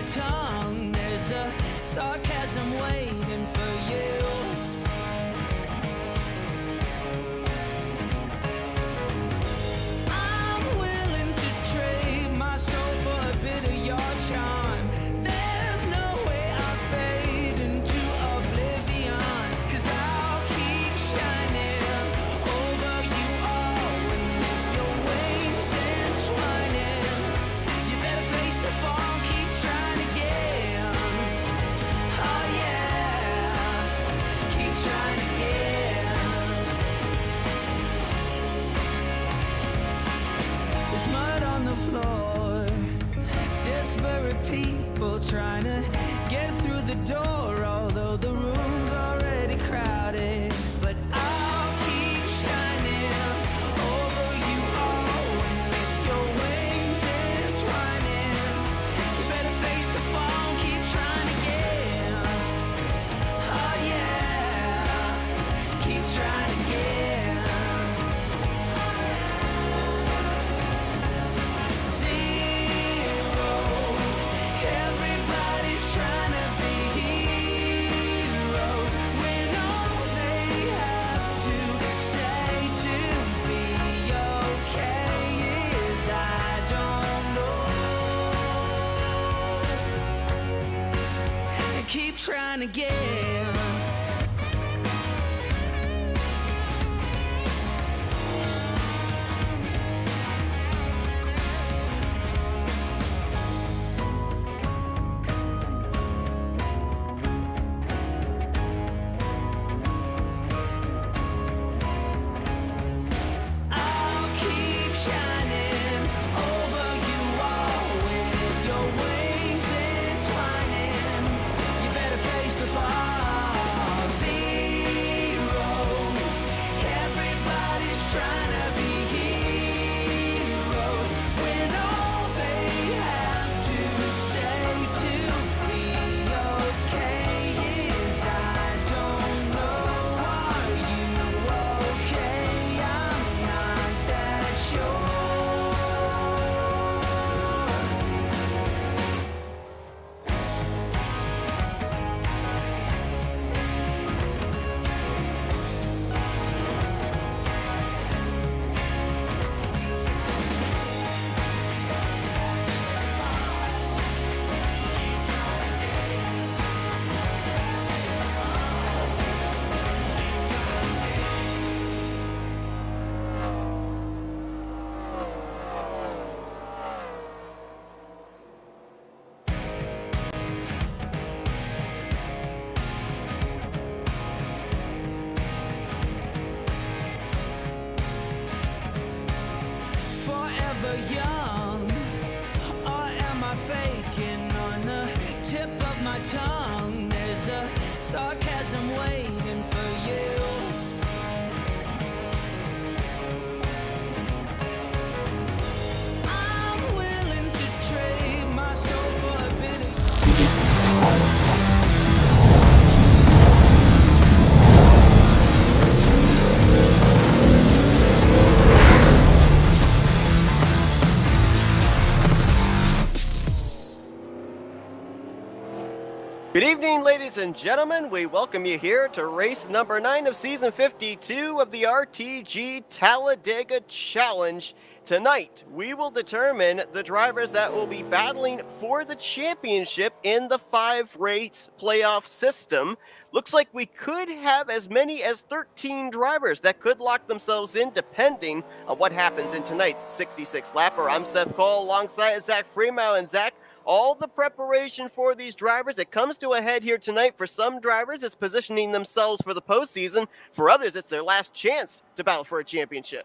tongue. There's a sarcasm waiting for you. I'm willing to trade my soul for a bit of your charm. There's no way I'll fade into oblivion, 'cause I'll keep shining over you all. And if your wings entwining, you better face the fall, keep trying again. Oh yeah, keep trying again. There's mud on the floor, desperate people trying to get through the door, although the room's already crowded. But I'll keep shining over you all. And if your wings entwining, you better face the fall, keep trying again. Oh yeah, keep trying again. Zeros, everybody's trying to be heroes, when all they have to say to be okay is I don't know. And keep trying again. I'll keep shining over you all. With your wings entwining, you better face the fall. Zero, everybody's trying to be heroes, when all they have to say to be okay is I don't know. Are you okay? I'm not that sure. Forever young, or am I faking? On the tip of my tongue, there's a sarcasm waiting for you. I'm willing to trade my soul for a bit of Good evening, ladies and gentlemen. We welcome you here to race number 9 of season 52 of the RTG Talladega Challenge. Tonight, we will determine the drivers that will be battling for the championship in the 5-race playoff system. Looks like we could have as many as 13 drivers that could lock themselves in depending on what happens in tonight's 66 lapper. I'm Seth Cole alongside Zach Freeman. And Zach, all the preparation for these drivers, it comes to a head here tonight. For some drivers, it's positioning themselves for the postseason. For others, it's their last chance to battle for a championship.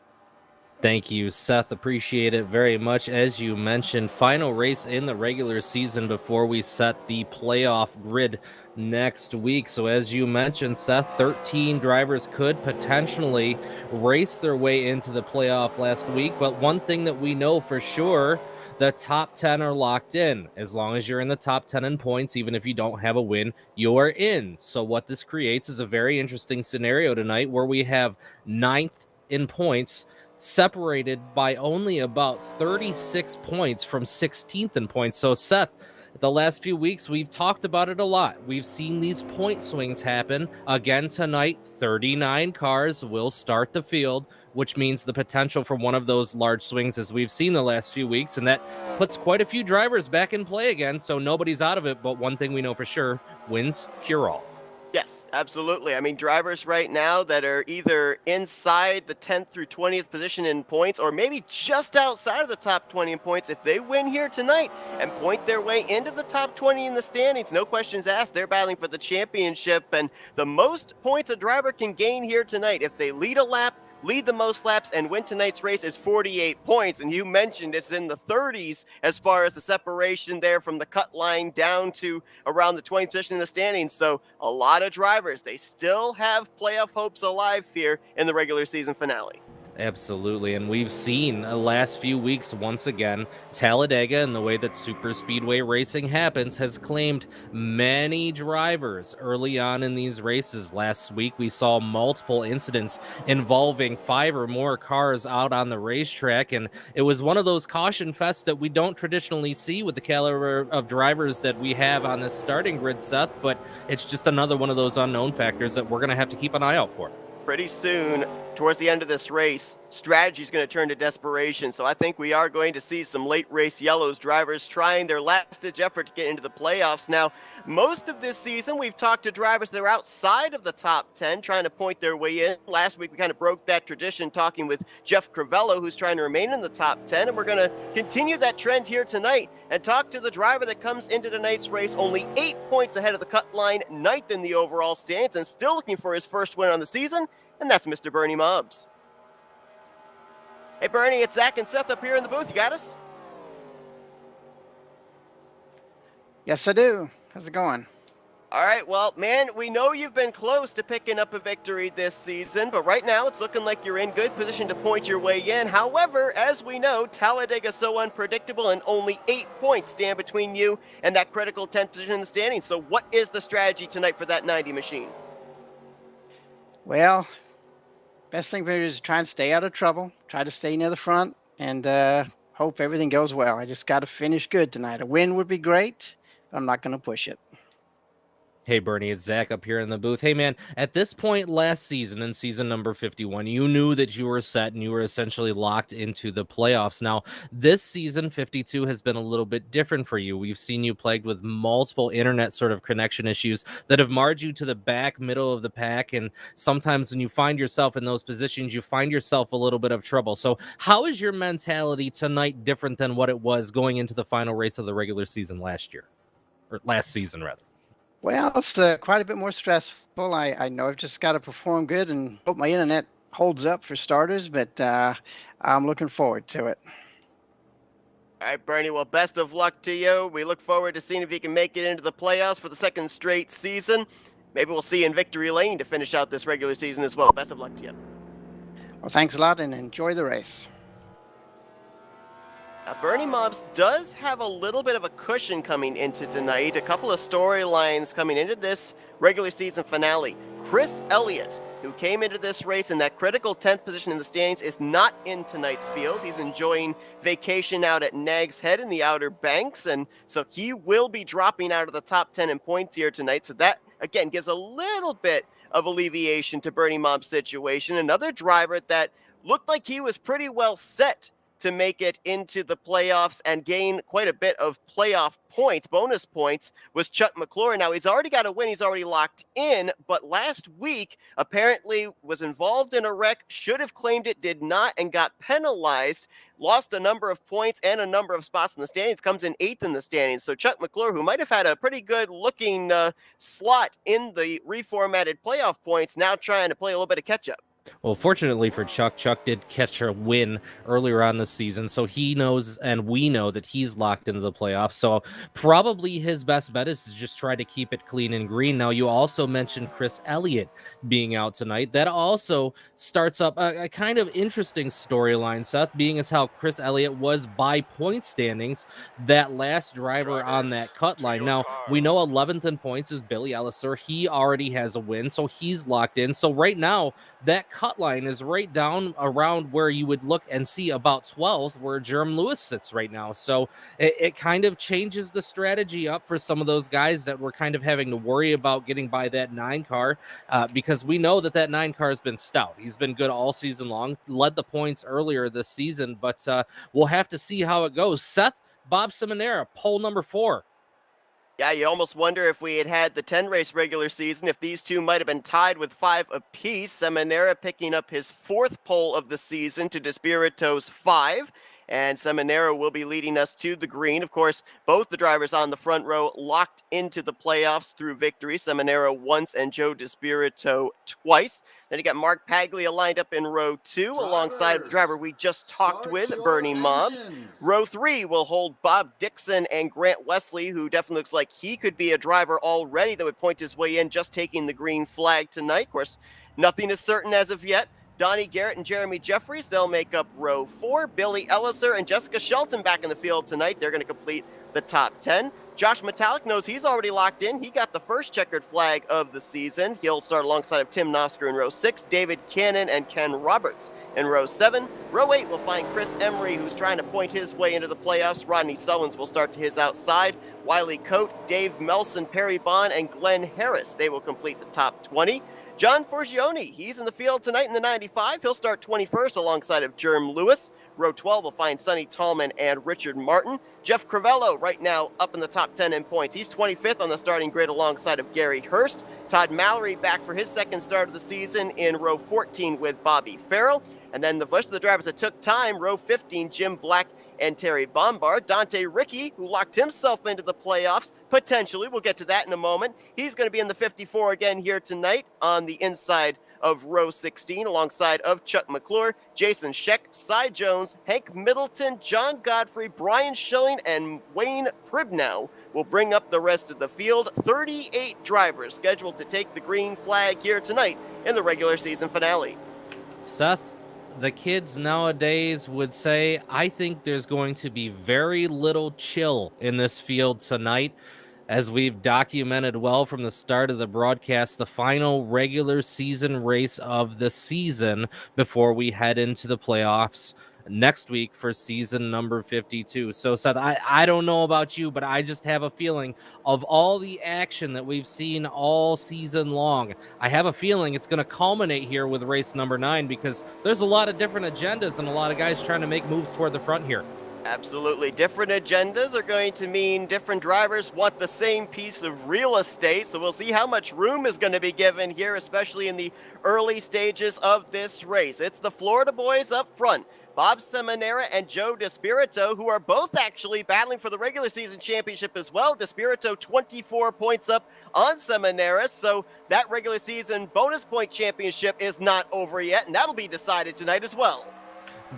Thank you, Seth. Appreciate it very much. As you mentioned, final race in the regular season before we set the playoff grid next week. So as you mentioned, Seth, 13 drivers could potentially race their way into the playoff last week. But one thing that we know for sure, the top 10 are locked in. As long as you're in the top 10 in points, even if you don't have a win, you're in. So what this creates is a very interesting scenario tonight where we have 9th in points, separated by only about 36 points from 16th in points. So Seth, the last few weeks, we've talked about it a lot. We've seen these point swings happen. Again tonight, 39 cars will start the field, which means the potential for one of those large swings as we've seen the last few weeks, and that puts quite a few drivers back in play again, so nobody's out of it, but one thing we know for sure, wins cure all. Yes, absolutely. I mean, drivers right now that are either inside the 10th through 20th position in points or maybe just outside of the top 20 in points, if they win here tonight and point their way into the top 20 in the standings, no questions asked, they're battling for the championship. And the most points a driver can gain here tonight, if they lead a lap, lead the most laps, and win tonight's race, is 48 points. And you mentioned it's in the 30s as far as the separation there from the cut line down to around the 20th position in the standings. So a lot of drivers, they still have playoff hopes alive here in the regular season finale. Absolutely, and we've seen the last few weeks, once again, Talladega, and the way that super speedway racing happens, has claimed many drivers early on in these races. Last week, we saw multiple incidents involving 5 or more cars out on the racetrack, and it was one of those caution fests that we don't traditionally see with the caliber of drivers that we have on this starting grid, Seth, but it's just another one of those unknown factors that we're going to have to keep an eye out for. Pretty soon, towards the end of this race, strategy is going to turn to desperation. So I think we are going to see some late race yellows, drivers trying their last-ditch effort to get into the playoffs. Now, most of this season, we've talked to drivers that are outside of the top 10, trying to point their way in. Last week, we kind of broke that tradition, talking with Jeff Crivello, who's trying to remain in the top 10. And we're going to continue that trend here tonight and talk to the driver that comes into tonight's race only 8 points ahead of the cut line, 9th in the overall stands, and still looking for his first win on the season. And that's Mr. Bernie Mobbs. Hey, Bernie, it's Zach and Seth up here in the booth. You got us? Yes, I do. How's it going? All right, well, man, we know you've been close to picking up a victory this season, but right now it's looking like you're in good position to point your way in. However, as we know, Talladega's so unpredictable, and only 8 points stand between you and that critical 10th position in the standings. So what is the strategy tonight for that 90 machine? Well, best thing for me is to try and stay out of trouble, try to stay near the front, and hope everything goes well. I just got to finish good tonight. A win would be great, but I'm not going to push it. Hey, Bernie, it's Zach up here in the booth. Hey, man, at this point last season, in season number 51, you knew that you were set and you were essentially locked into the playoffs. Now, this season, 52, has been a little bit different for you. We've seen you plagued with multiple internet sort of connection issues that have marred you to the back middle of the pack, and sometimes when you find yourself in those positions, you find yourself a little bit of trouble. So how is your mentality tonight different than what it was going into the final race of the regular season last year? Or last season, rather. Well, it's quite a bit more stressful. I know I've just got to perform good and hope my internet holds up for starters, but I'm looking forward to it. All right, Bernie, well, best of luck to you. We look forward to seeing if you can make it into the playoffs for the second straight season. Maybe we'll see you in Victory Lane to finish out this regular season as well. Best of luck to you. Well, thanks a lot, and enjoy the race. Bernie Mobbs does have a little bit of a cushion coming into tonight. A couple of storylines coming into this regular season finale. Chris Elliott, who came into this race in that critical 10th position in the standings, is not in tonight's field. He's enjoying vacation out at Nag's Head in the Outer Banks, and so he will be dropping out of the top 10 in points here tonight. So that, again, gives a little bit of alleviation to Bernie Mobbs' situation. Another driver that looked like he was pretty well set to make it into the playoffs and gain quite a bit of playoff points, bonus points, was Chuck Mcclure. Now, he's already got a win. He's already locked in, but last week apparently was involved in a wreck, should have claimed it, did not, and got penalized, lost a number of points and a number of spots in the standings, comes in 8th in the standings. So Chuck Mcclure, who might have had a pretty good looking slot in the reformatted playoff points, now trying to play a little bit of catch up. Well, fortunately for Chuck, Chuck did catch a win earlier on this season, so he knows and we know that he's locked into the playoffs. So probably his best bet is to just try to keep it clean and green. Now, you also mentioned Chris Elliott being out tonight. That also starts up a kind of interesting storyline, Seth, being as how Chris Elliott was by point standings that last driver on that cut line. Now, we know 11th in points is Billy Ellisor. He already has a win, so he's locked in. So right now, that cut line is right down around where you would look and see about 12th, where Jerm Lewis sits right now. So it kind of changes the strategy up for some of those guys that were kind of having to worry about getting by that 9 car, because we know that 9 car has been stout. He's been good all season long, led the points earlier this season, but we'll have to see how it goes. Seth, Bob Seminara, pole number 4. Yeah, you almost wonder if we had the 10-race regular season, if these two might have been tied with 5 apiece. Seminara picking up his 4th pole of the season to Despirito's 5. And Seminara will be leading us to the green. Of course, both the drivers on the front row locked into the playoffs through victory. Seminara once and Joe Despirito twice. Then you got Mark Paglia lined up in row 2 alongside the driver we just talked with, Bernie Mobbs. Row 3 will hold Bob Dixon and Grant Wesley, who definitely looks like he could be a driver already that would point his way in, just taking the green flag tonight. Of course, nothing is certain as of yet. Donnie Garrett and Jeremy Jeffries, they'll make up row 4. Billy Elliser and Jessica Shelton back in the field tonight. They're going to complete the top 10. Josh Metallic knows he's already locked in. He got the first checkered flag of the season. He'll start alongside of Tim Nosker in row 6, David Cannon and Ken Roberts in row 7. Row 8 will find Chris Emery, who's trying to point his way into the playoffs. Rodney Sullins will start to his outside. Wiley Coate, Dave Melson, Perry Bond, and Glenn Harris, they will complete the top 20. John Forgione, he's in the field tonight in the 95. He'll start 21st alongside of Jerm Lewis. Row 12 will find Sonny Tallman and Richard Martin. Jeff Crivello right now up in the top 10 in points. He's 25th on the starting grid alongside of Gary Hurst. Todd Mallory back for his second start of the season in row 14 with Bobby Farrell. And then the rest of the drivers that took time, row 15, Jim Black and Terry Bombard. Dante Ricky, who locked himself into the playoffs, potentially. We'll get to that in a moment. He's going to be in the 54 again here tonight on the inside of row 16 alongside of Chuck Mcclure, Jason Scheck, Cy Jones, Hank Middleton, John Godfrey, Brian Schilling, and Wayne Pribnow will bring up the rest of the field. 38 drivers scheduled to take the green flag here tonight in the regular season finale. Seth, the kids nowadays would say, I think there's going to be very little chill in this field tonight. As we've documented well from the start of the broadcast, the final regular season race of the season before we head into the playoffs next week for season number 52. So, Seth, I don't know about you, but I just have a feeling of all the action that we've seen all season long, I have a feeling it's going to culminate here with race number 9, because there's a lot of different agendas and a lot of guys trying to make moves toward the front here. Absolutely. Different agendas are going to mean different drivers want the same piece of real estate. So we'll see how much room is going to be given here, especially in the early stages of this race. It's the Florida boys up front, Bob Seminara and Joe Despirito, who are both actually battling for the regular season championship as well. Despirito 24 points up on Seminara, so that regular season bonus point championship is not over yet, and that'll be decided tonight as well.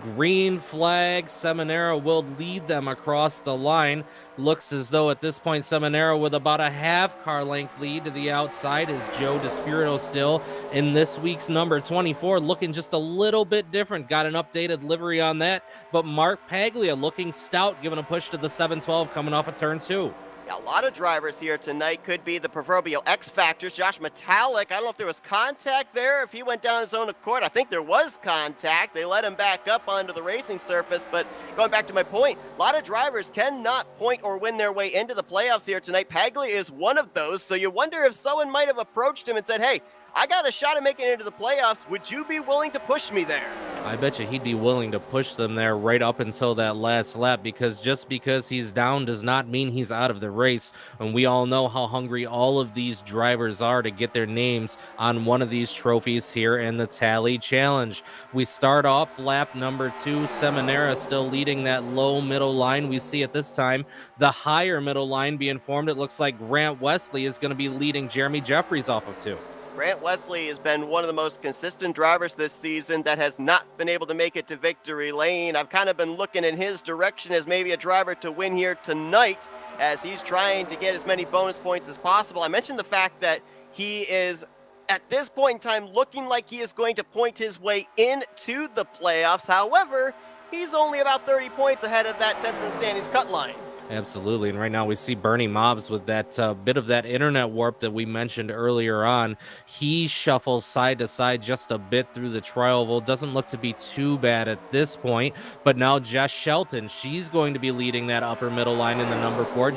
Green flag, Seminara will lead them across the line. Looks as though at this point Seminara with about a half car length lead to the outside is Joe Despirito still in this week's number 24, looking just a little bit different. Got an updated livery on that, but Mark Paglia looking stout, giving a push to the 712 coming off of turn 2. A lot of drivers here tonight could be the proverbial X factors. Josh Metallic, I don't know if there was contact there, if he went down his own accord. I think there was contact. They let him back up onto the racing surface, but going back to my point, a lot of drivers cannot point or win their way into the playoffs here tonight. Paglia is one of those, so you wonder if someone might have approached him and said, hey, I got a shot at making it into the playoffs. Would you be willing to push me there? I bet you he'd be willing to push them there right up until that last lap, because just because he's down does not mean he's out of the race. And we all know how hungry all of these drivers are to get their names on one of these trophies here in the Tally Challenge. We start off lap number 2. Seminara still leading that low middle line. We see at this time the higher middle line being formed. It looks like Grant Wesley is going to be leading Jeremy Jeffries off of 2. Grant Wesley has been one of the most consistent drivers this season that has not been able to make it to victory lane. I've kind of been looking in his direction as maybe a driver to win here tonight, as he's trying to get as many bonus points as possible. I mentioned the fact that he is, at this point in time, looking like he is going to point his way into the playoffs. However, he's only about 30 points ahead of that 10th in the standings cut line. Absolutely. And right now we see Bernie Mobbs with that bit of that internet warp that we mentioned earlier on. He shuffles side to side just a bit through the trial oval. Doesn't look to be too bad at this point. But now Jess Shelton, she's going to be leading that upper middle line in the number 4.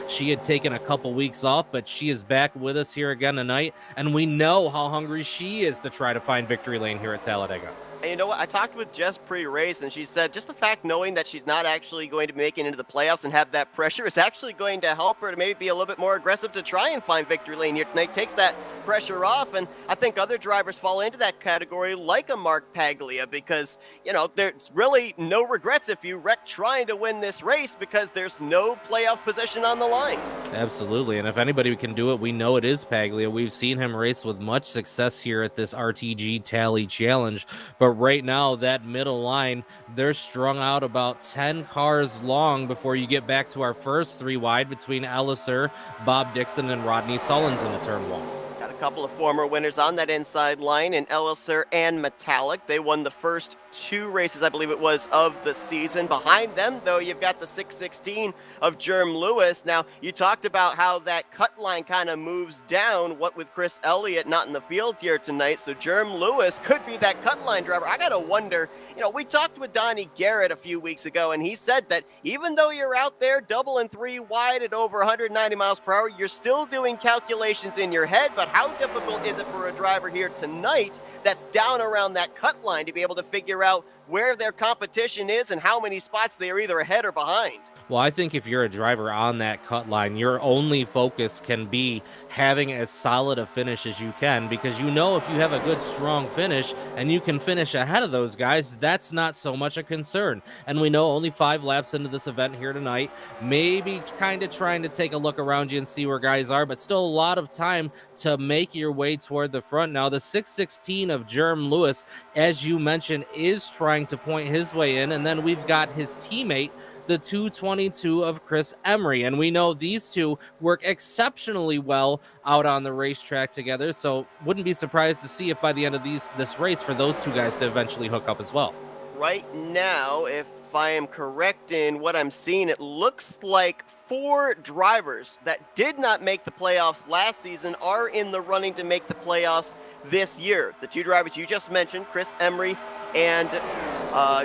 She had taken a couple weeks off, but she is back with us here again tonight. And we know how hungry she is to try to find victory lane here at Talladega. And you know what? I talked with Jess pre-race, and she said just the fact knowing that she's not actually going to be making it into the playoffs and have that pressure is actually going to help her to maybe be a little bit more aggressive to try and find victory lane here tonight. Takes that pressure off, and I think other drivers fall into that category like a Mark Paglia because, you know, there's really no regrets if you wreck trying to win this race because there's no playoff position on the line. Absolutely, and if anybody can do it, we know it is Paglia. We've seen him race with much success here at this RTG Tally Challenge, but right now that middle line, they're strung out about 10 cars long before you get back to our first 3 wide between Elliser, Bob Dixon, and Rodney Sullins in the turn 1. Got a couple of former winners on that inside line in Elliser and Metallic. They won the first 2 races, I believe it was, of the season. Behind them, though, you've got the 616 of Jerm Lewis. Now, you talked about how that cut line kind of moves down, what with Chris Elliott not in the field here tonight. So Jerm Lewis could be that cut line driver. I got to wonder, you know, we talked with Donnie Garrett a few weeks ago, and he said that even though you're out there double and 3 wide at over 190 miles per hour, you're still doing calculations in your head. But how difficult is it for a driver here tonight that's down around that cut line to be able to figure out where their competition is and how many spots they are either ahead or behind? Well, I think if you're a driver on that cut line, your only focus can be having as solid a finish as you can, because you know if you have a good, strong finish and you can finish ahead of those guys, that's not so much a concern. And we know only 5 laps into this event here tonight, maybe kind of trying to take a look around you and see where guys are, but still a lot of time to make your way toward the front. Now, the 616 of Jerm Lewis, as you mentioned, is trying to point his way in, and then we've got his teammate, the 222 of Chris Emery. And we know these two work exceptionally well out on the racetrack together. So wouldn't be surprised to see if by the end of this race for those 2 guys to eventually hook up as well. Right now, if I am correct in what I'm seeing, it looks like 4 drivers that did not make the playoffs last season are in the running to make the playoffs this year. The 2 drivers you just mentioned, Chris Emery and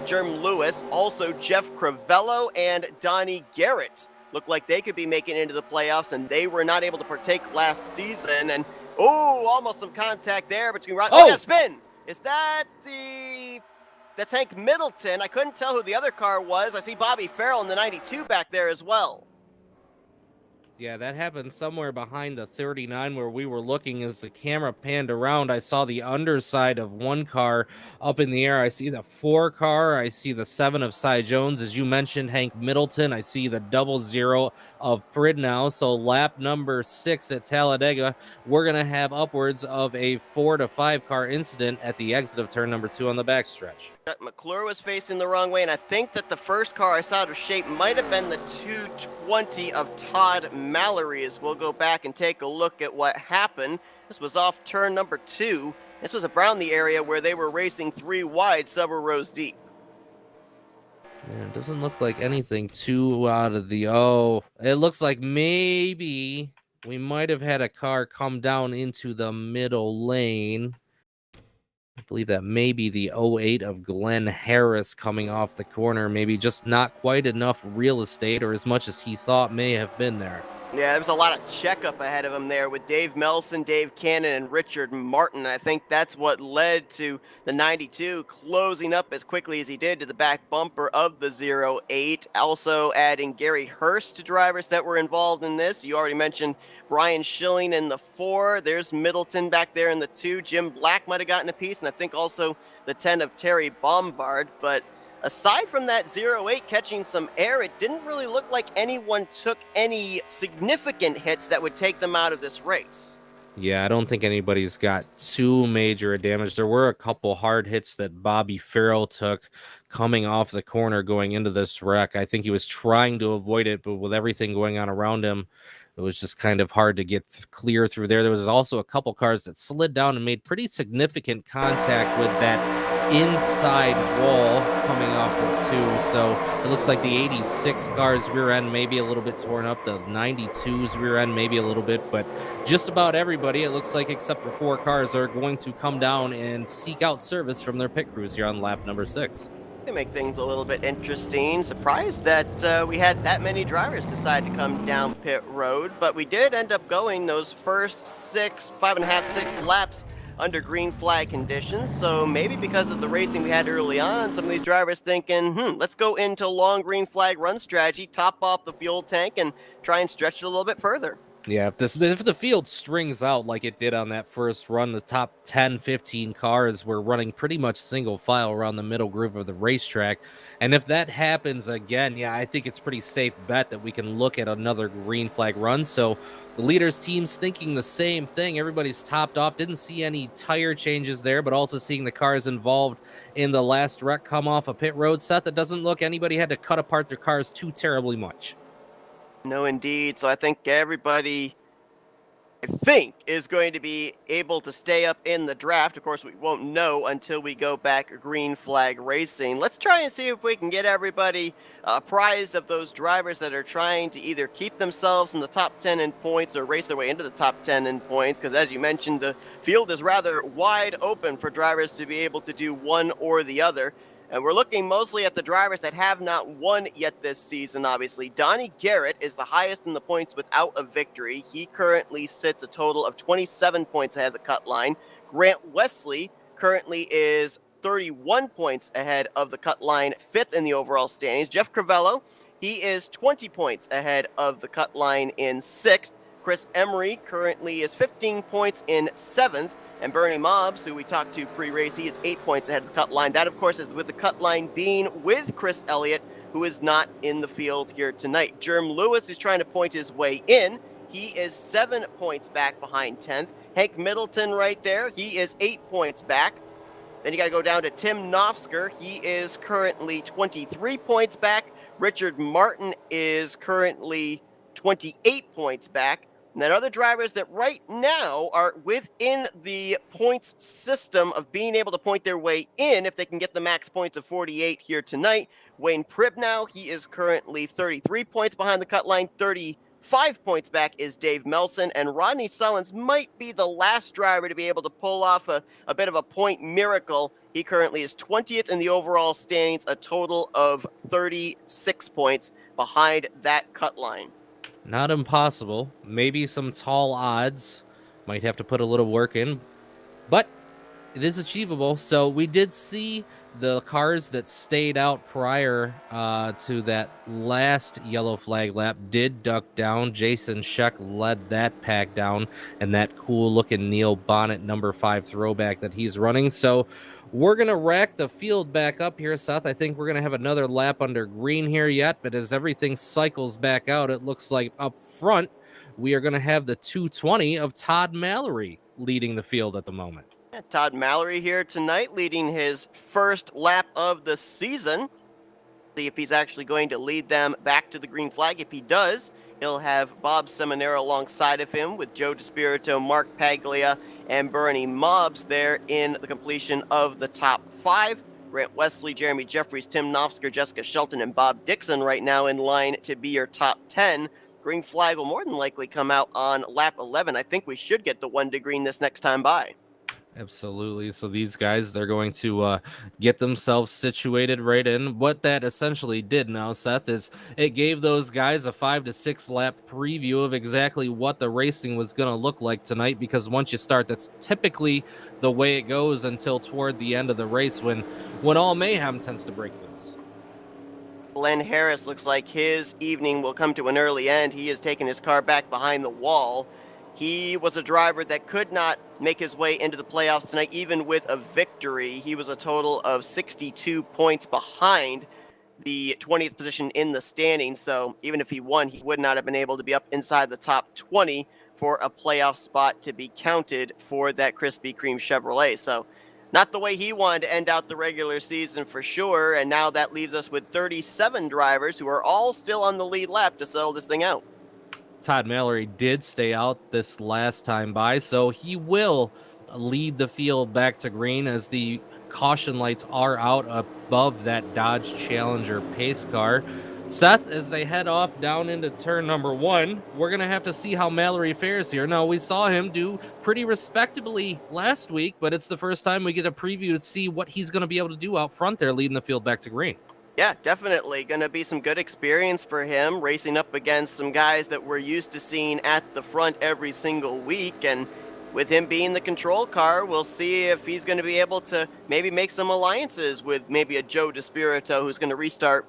Jerm Lewis, also Jeff Crivello and Donnie Garrett, look like they could be making it into the playoffs, and they were not able to partake last season. And almost some contact there between yeah, spin. Is that that's Hank Middleton? I couldn't tell who the other car was. I see Bobby Farrell in the 92 back there as well. Yeah, that happened somewhere behind the 39 where we were looking. As the camera panned around, I saw the underside of one car up in the air. I see the 4 car. I see the 7 of Cy Jones. As you mentioned, Hank Middleton. I see the 00 of Pridnow. So lap number 6 at Talladega, we're going to have upwards of a 4 to 5 car incident at the exit of turn number 2 on the backstretch. Mcclure was facing the wrong way, and I think that the first car I saw out of shape might have been the 220 of Todd Mallory. As we'll go back and take a look at what happened. This was off turn number 2. This was around the area where they were racing 3 wide, several rows deep. Yeah, it doesn't look like anything too out of the... it looks like maybe we might have had a car come down into the middle lane. I believe that may be the 08 of Glenn Harris coming off the corner. Maybe just not quite enough real estate, or as much as he thought may have been there. Yeah, there was a lot of checkup ahead of him there with Dave Melson, Dave Cannon, and Richard Martin. I think that's what led to the 92 closing up as quickly as he did to the back bumper of the 08. Also adding Gary Hurst to drivers that were involved in this. You already mentioned Brian Schilling in the 4. There's Middleton back there in the 2. Jim Black might have gotten a piece, and I think also the 10 of Terry Bombard. But aside from that 08 catching some air, it didn't really look like anyone took any significant hits that would take them out of this race. Yeah, I don't think anybody's got too major damage. There were a couple hard hits that Bobby Farrell took coming off the corner going into this wreck. I think he was trying to avoid it, but with everything going on around him, it was just kind of hard to get clear through there. There was also a couple cars that slid down and made pretty significant contact with that inside wall coming off of 2. So it looks like the 86 car's rear end maybe a little bit torn up, the 92's rear end maybe a little bit, but just about everybody, it looks like, except for 4 cars, are going to come down and seek out service from their pit crews here on lap number 6. To make things a little bit interesting, surprised that we had that many drivers decide to come down pit road, but we did end up going those first 5.5, 6 laps under green flag conditions. So maybe because of the racing we had early on, some of these drivers thinking, let's go into long green flag run strategy, top off the fuel tank, and try and stretch it a little bit further. Yeah, if the field strings out like it did on that first run, the top 10, 15 cars were running pretty much single file around the middle groove of the racetrack. And if that happens again, yeah, I think it's pretty safe bet that we can look at another green flag run. So the leaders team's thinking the same thing. Everybody's topped off. Didn't see any tire changes there, but also seeing the cars involved in the last wreck come off a pit road set. That doesn't look anybody had to cut apart their cars too terribly much. No, indeed. So I think everybody, is going to be able to stay up in the draft. Of course, we won't know until we go back green flag racing. Let's try and see if we can get everybody apprised of those drivers that are trying to either keep themselves in the top 10 in points or race their way into the top 10 in points. Because as you mentioned, the field is rather wide open for drivers to be able to do one or the other. And we're looking mostly at the drivers that have not won yet this season, obviously. Donnie Garrett is the highest in the points without a victory. He currently sits a total of 27 points ahead of the cut line. Grant Wesley currently is 31 points ahead of the cut line, 5th in the overall standings. Jeff Crivello, he is 20 points ahead of the cut line in 6th. Chris Emery currently is 15 points in 7th. And Bernie Mobbs, who we talked to pre-race, he is 8 points ahead of the cut line. That, of course, is with the cut line being with Chris Elliott, who is not in the field here tonight. Jerm Lewis is trying to point his way in. He is 7 points back behind 10th. Hank Middleton right there, he is 8 points back. Then you got to go down to Tim Nofsker. He is currently 23 points back. Richard Martin is currently 28 points back. And then other drivers that right now are within the points system of being able to point their way in if they can get the max points of 48 here tonight. Wayne Pribnow, he is currently 33 points behind the cut line. 35 points back is Dave Melson. And Rodney Sullins might be the last driver to be able to pull off a bit of a point miracle. He currently is 20th in the overall standings, a total of 36 points behind that cut line. Not impossible. Maybe some tall odds. Might have to put a little work in. But it is achievable. So we did see the cars that stayed out prior to that last yellow flag lap did duck down. Jason Scheck led that pack down, and that cool looking Neil Bonnet number 5 throwback that he's running. So we're going to rack the field back up here, Seth. I think we're going to have another lap under green here yet, but as everything cycles back out, it looks like up front, we are going to have the 220 of Todd Mallory leading the field at the moment. Yeah, Todd Mallory here tonight leading his first lap of the season. See if he's actually going to lead them back to the green flag. If he does, he'll have Bob Seminara alongside of him with Joe DeSpirito, Mark Paglia, and Bernie Mobbs there in the completion of the top 5. Grant Wesley, Jeremy Jeffries, Tim Nofsker, Jessica Shelton, and Bob Dixon right now in line to be your top 10. Green flag will more than likely come out on lap 11. I think we should get the 1 to green this next time by. Absolutely. So these guys, they're going to get themselves situated right in. What that essentially did now, Seth, is it gave those guys a 5 to 6 lap preview of exactly what the racing was going to look like tonight, because once you start, that's typically the way it goes until toward the end of the race when all mayhem tends to break loose. Glenn Harris looks like his evening will come to an early end. He has taken his car back behind the wall. He was a driver that could not make his way into the playoffs tonight, even with a victory. He was a total of 62 points behind the 20th position in the standings. So even if he won, he would not have been able to be up inside the top 20 for a playoff spot to be counted for that Krispy Kreme Chevrolet. So not the way he wanted to end out the regular season for sure. And now that leaves us with 37 drivers who are all still on the lead lap to settle this thing out. Todd Mallory did stay out this last time by, so he will lead the field back to green as the caution lights are out above that Dodge Challenger pace car. Seth, as they head off down into turn number 1, we're going to have to see how Mallory fares here. Now, we saw him do pretty respectably last week, but it's the first time we get a preview to see what he's going to be able to do out front there, leading the field back to green. Yeah, definitely going to be some good experience for him, racing up against some guys that we're used to seeing at the front every single week. And with him being the control car, we'll see if he's going to be able to maybe make some alliances with maybe a Joe DeSpirito who's going to restart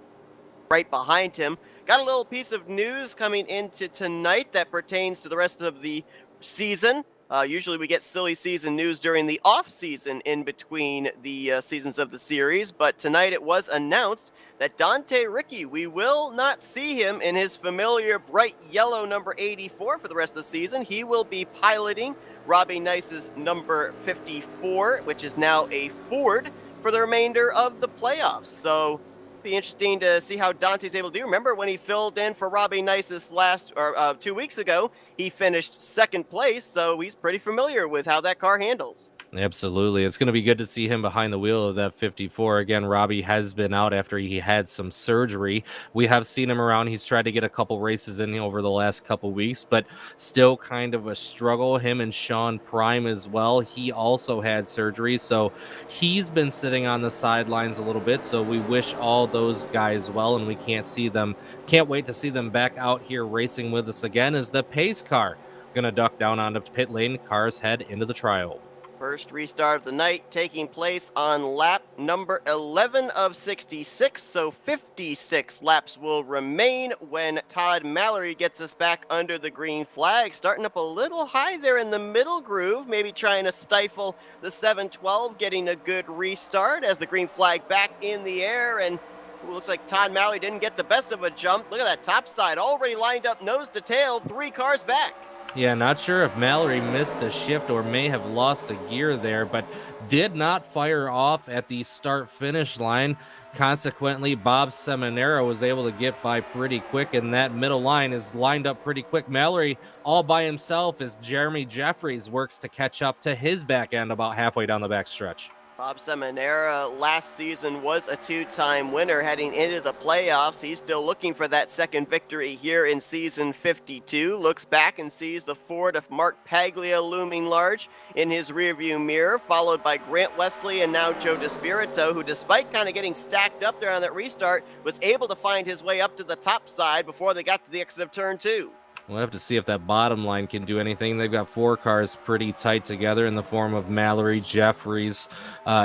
right behind him. Got a little piece of news coming into tonight that pertains to the rest of the season. Usually we get silly season news during the off season in between the seasons of the series, but tonight it was announced that Dante Ricci, we will not see him in his familiar bright yellow number 84 for the rest of the season. He will be piloting Robbie Nice's number 54, which is now a Ford, for the remainder of the playoffs. So be interesting to see how Dante's able to do. Remember when he filled in for Robbie Nice's 2 weeks ago, he finished second place, so he's pretty familiar with how that car handles. Absolutely. It's going to be good to see him behind the wheel of that 54. Again, Robbie has been out after he had some surgery. We have seen him around. He's tried to get a couple races in over the last couple weeks, but still kind of a struggle. Him and Sean Prime as well. He also had surgery, so he's been sitting on the sidelines a little bit. So we wish all those guys well, and we can't wait to see them back out here racing with us again as the pace car going to duck down onto pit lane. Cars head into the tri-oval. First restart of the night taking place on lap number 11 of 66, so 56 laps will remain when Todd Mallory gets us back under the green flag. Starting up a little high there in the middle groove, maybe trying to stifle the 712, getting a good restart as the green flag back in the air, and looks like Todd Mallory didn't get the best of a jump. Look at that top side, already lined up nose to tail, 3 cars back. Yeah, not sure if Mallory missed a shift or may have lost a gear there, but did not fire off at the start-finish line. Consequently, Bob Seminara was able to get by pretty quick, and that middle line is lined up pretty quick. Mallory all by himself as Jeremy Jeffries works to catch up to his back end about halfway down the backstretch. Bob Seminara last season was a 2-time winner heading into the playoffs. He's still looking for that second victory here in season 52. Looks back and sees the Ford of Mark Paglia looming large in his rearview mirror, followed by Grant Wesley and now Joe DeSpirito, who despite kind of getting stacked up there on that restart, was able to find his way up to the top side before they got to the exit of turn 2. We'll have to see if that bottom line can do anything. They've got 4 cars pretty tight together in the form of Mallory, Jeffries,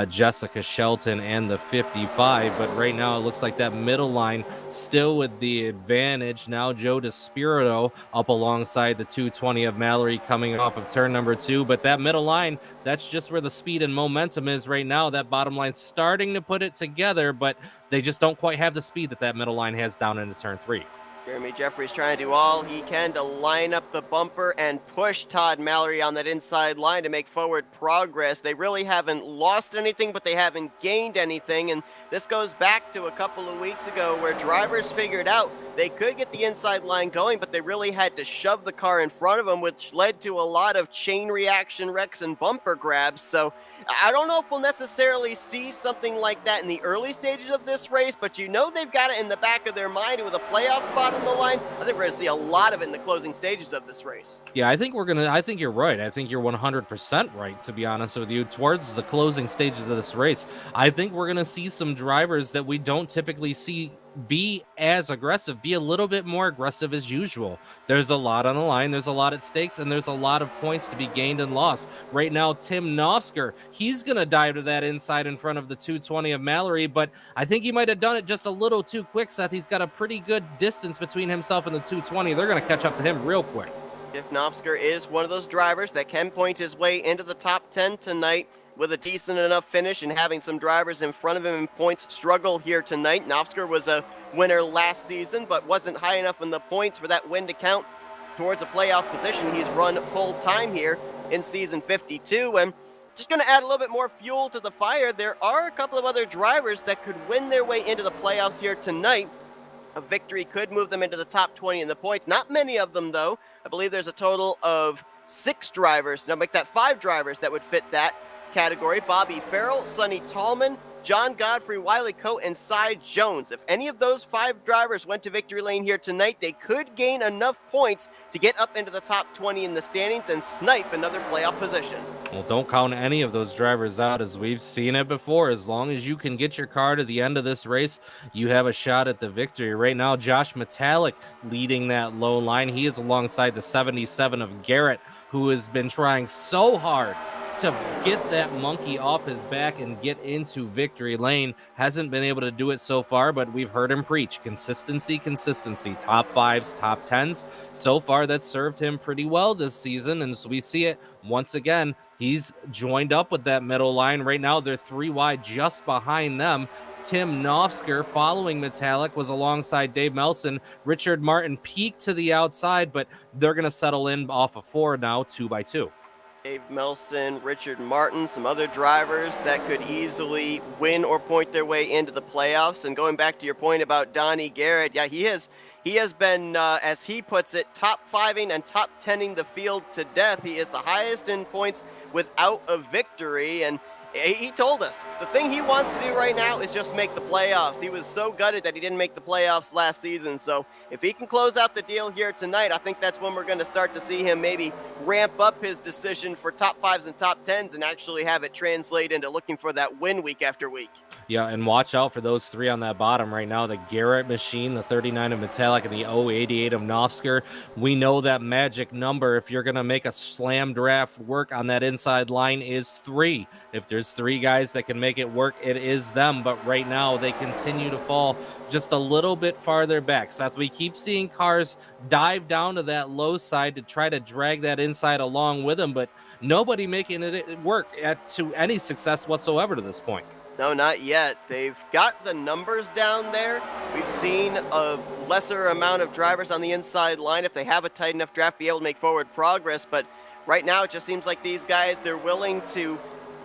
Jessica Shelton, and the 55. But right now it looks like that middle line still with the advantage. Now Joe DeSpirito up alongside the 220 of Mallory coming off of turn number 2. But that middle line, that's just where the speed and momentum is right now. That bottom line starting to put it together, but they just don't quite have the speed that middle line has down into turn 3. Jeremy Jeffries trying to do all he can to line up the bumper and push Todd Mallory on that inside line to make forward progress. They really haven't lost anything, but they haven't gained anything. And this goes back to a couple of weeks ago where drivers figured out they could get the inside line going, but they really had to shove the car in front of them, which led to a lot of chain reaction wrecks and bumper grabs. So I don't know if we'll necessarily see something like that in the early stages of this race, but you know they've got it in the back of their mind with a playoff spot on the line. I think we're going to see a lot of it in the closing stages of this race. Yeah, I think you're right. I think you're 100% right, to be honest with you. Towards the closing stages of this race, I think we're going to see some drivers that we don't typically see be as aggressive, be a little bit more aggressive as usual. There's a lot on the line, there's a lot at stakes, and there's a lot of points to be gained and lost. Right now, Tim Nofsker, he's going to dive to that inside in front of the 220 of Mallory, but I think he might have done it just a little too quick, Seth. He's got a pretty good distance between himself and the 220. They're going to catch up to him real quick. If Nofsker is one of those drivers that can point his way into the top 10 tonight with a decent enough finish and having some drivers in front of him in points struggle here tonight. Nofsker was a winner last season, but wasn't high enough in the points for that win to count towards a playoff position. He's run full time here in season 52, and just going to add a little bit more fuel to the fire. There are a couple of other drivers that could win their way into the playoffs here tonight. A victory could move them into the top 20 in the points. Not many of them, though. I believe there's a total of 6 drivers. Now make that 5 drivers that would fit that category. Bobby Farrell, Sonny Tallman, John Godfrey, Wiley Coe, and Cy Jones. If any of those 5 drivers went to victory lane here tonight, they could gain enough points to get up into the top 20 in the standings and snipe another playoff position. Well, don't count any of those drivers out, as we've seen it before. As long as you can get your car to the end of this race, you have a shot at the victory. Right now, Josh Metallic leading that low line. He is alongside the 77 of Garrett, who has been trying so hard to get that monkey off his back and get into victory lane. Hasn't been able to do it so far, but we've heard him preach consistency, top 5s, top 10s. So far, that's served him pretty well this season, and so we see it once again. He's joined up with that middle line. Right now, they're 3 wide just behind them. Tim Nofsker, following Metallic, was alongside Dave Melson. Richard Martin peaked to the outside, but they're going to settle in off of 4 now, 2 by 2. Dave Melson, Richard Martin, some other drivers that could easily win or point their way into the playoffs. And going back to your point about Donnie Garrett, yeah, he has been, as he puts it, top 5ing and top 10ing the field to death. He is the highest in points without a victory, and he told us the thing he wants to do right now is just make the playoffs. He was so gutted that he didn't make the playoffs last season. So if he can close out the deal here tonight, I think that's when we're going to start to see him maybe ramp up his decision for top 5s and top 10s and actually have it translate into looking for that win week after week. Yeah, and watch out for those 3 on that bottom right now. The Garrett machine, the 39 of Metallic, and the 088 of Nofsker. We know that magic number, if you're going to make a slam draft work on that inside line, is 3. If there's 3 guys that can make it work, it is them. But right now, they continue to fall just a little bit farther back. Seth, we keep seeing cars dive down to that low side to try to drag that inside along with them, but nobody making it work to any success whatsoever to this point. No, not yet. They've got the numbers down there. We've seen a lesser amount of drivers on the inside line, if they have a tight enough draft, be able to make forward progress. But right now, it just seems like these guys, they're willing to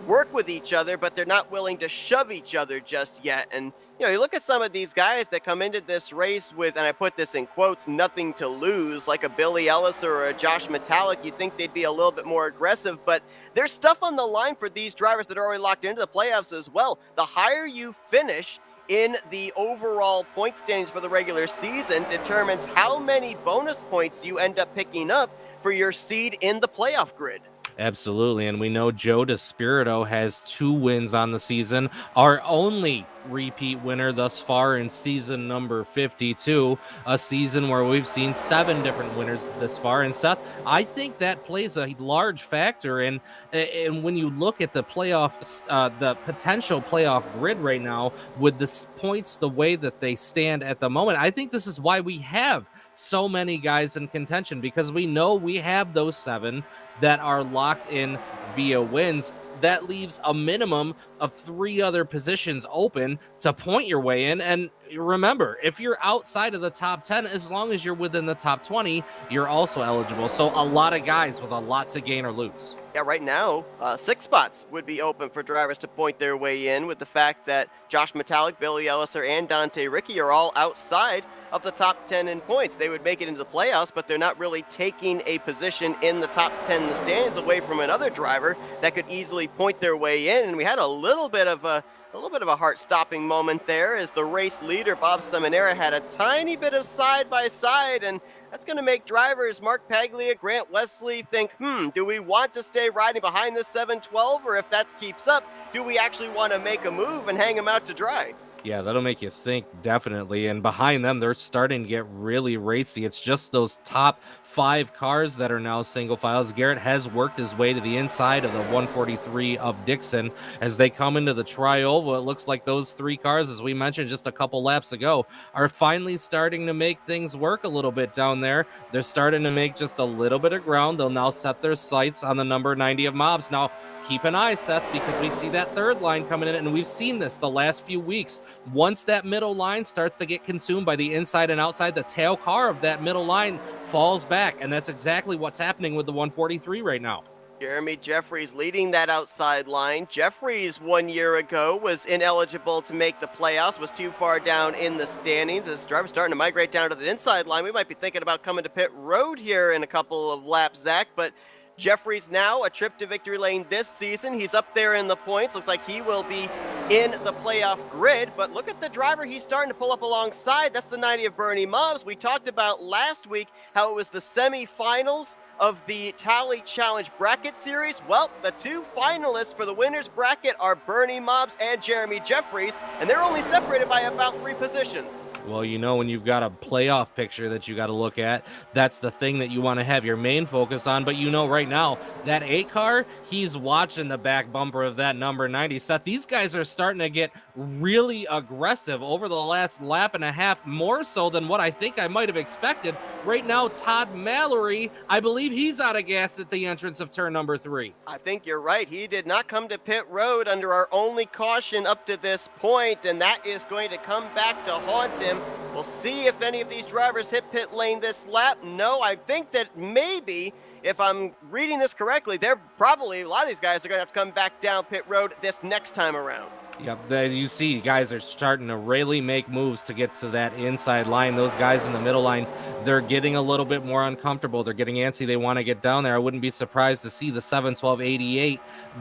work with each other, but they're not willing to shove each other just yet. And, you know, you look at some of these guys that come into this race with, and I put this in quotes, nothing to lose, like a Billy Ellis or a Josh Metallic. You'd think they'd be a little bit more aggressive, but there's stuff on the line for these drivers that are already locked into the playoffs as well. The higher you finish in the overall point standings for the regular season determines how many bonus points you end up picking up for your seed in the playoff grid. Absolutely, and we know Joe DeSpirito has 2 wins on the season, our only repeat winner thus far in season number 52, a season where we've seen 7 different winners this far. And Seth, I think that plays a large factor in, and when you look at the playoff, the potential playoff grid right now with the points the way that they stand at the moment, I think this is why we have so many guys in contention, because we know we have those 7 that are locked in via wins. That leaves a minimum of 3 other positions open to point your way in. And remember, if you're outside of the top 10, as long as you're within the top 20, you're also eligible. So a lot of guys with a lot to gain or lose. Yeah, right now, 6 spots would be open for drivers to point their way in, with the fact that Josh Metallic, Billy Elliser, and Dante Ricky are all outside of the top 10 in points. They would make it into the playoffs, but they're not really taking a position in the top 10 in the standings away from another driver that could easily point their way in. And we had a little bit of a heart-stopping moment there as the race leader, Bob Seminara, had a tiny bit of side-by-side, and that's going to make drivers Mark Paglia, Grant Wesley think, do we want to stay riding behind this 712, or if that keeps up, do we actually want to make a move and hang them out to dry? Yeah, that'll make you think, definitely. And behind them, they're starting to get really racy. It's just those top 5 cars that are now single files. Garrett has worked his way to the inside of the 143 of Dixon. As they come into the tri-oval, it looks like those 3 cars, as we mentioned just a couple laps ago, are finally starting to make things work a little bit down there. They're starting to make just a little bit of ground. They'll now set their sights on the number 90 of Mobs. Now, keep an eye, Seth, because we see that 3rd line coming in, and we've seen this the last few weeks. Once that middle line starts to get consumed by the inside and outside, the tail car of that middle line falls back, and that's exactly what's happening with the 143 right now. Jeremy Jeffries leading that outside line. Jeffries 1 year ago was ineligible to make the playoffs, was too far down in the standings. As drivers starting to migrate down to the inside line, we might be thinking about coming to pit road here in a couple of laps, Zach, but Jeffries now a trip to victory lane this season. He's up there in the points. Looks like he will be in the playoff grid, but look at the driver he's starting to pull up alongside. That's the 90 of Bernie Mobbs. We talked about last week how it was the semifinals of the Tally Challenge Bracket Series. Well, the two finalists for the winner's bracket are Bernie Mobbs and Jeremy Jeffries, and they're only separated by about 3 positions. Well, you know, when you've got a playoff picture that you got to look at, that's the thing that you want to have your main focus on. But you know, right now, that 8 car, he's watching the back bumper of that number 90. Seth, these guys are starting to get really aggressive over the last lap and a half, more so than what I think I might have expected. Right now, Todd Mallory, I believe he's out of gas at the entrance of turn number 3. I think you're right. He did not come to pit road under our only caution up to this point, and that is going to come back to haunt him. We'll see if any of these drivers hit pit lane this lap. No, I think that maybe, if I'm reading this correctly, they're probably, a lot of these guys are going to have to come back down pit road this next time around. Yep, you see guys are starting to really make moves to get to that inside line. Those guys in the middle line, they're getting a little bit more uncomfortable. They're getting antsy. They want to get down there. I wouldn't be surprised to see the 712-88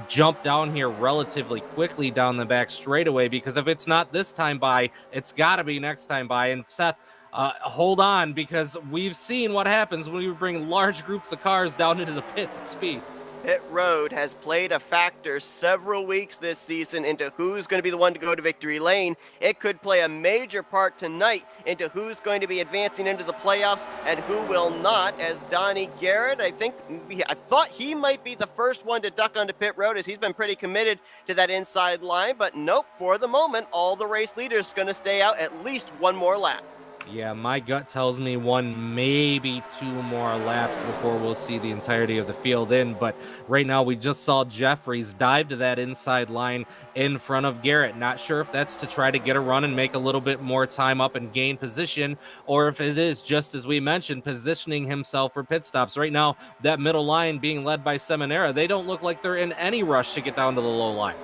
jump down here relatively quickly down the back straightaway, because if it's not this time by, it's got to be next time by. And Seth, hold on, because we've seen what happens when we bring large groups of cars down into the pits at speed. Pit road has played a factor several weeks this season into who's going to be the one to go to victory lane. It could play a major part tonight into who's going to be advancing into the playoffs and who will not, as Donnie Garrett, I thought he might be the first one to duck onto pit road, as he's been pretty committed to that inside line, but nope, for the moment, all the race leaders are going to stay out at least one more lap. Yeah, my gut tells me 1, maybe 2 more laps before we'll see the entirety of the field in. But right now, we just saw Jeffries dive to that inside line in front of Garrett. Not sure if that's to try to get a run and make a little bit more time up and gain position, or if it is, just as we mentioned, positioning himself for pit stops. Right now, that middle line being led by Seminara, they don't look like they're in any rush to get down to the low line.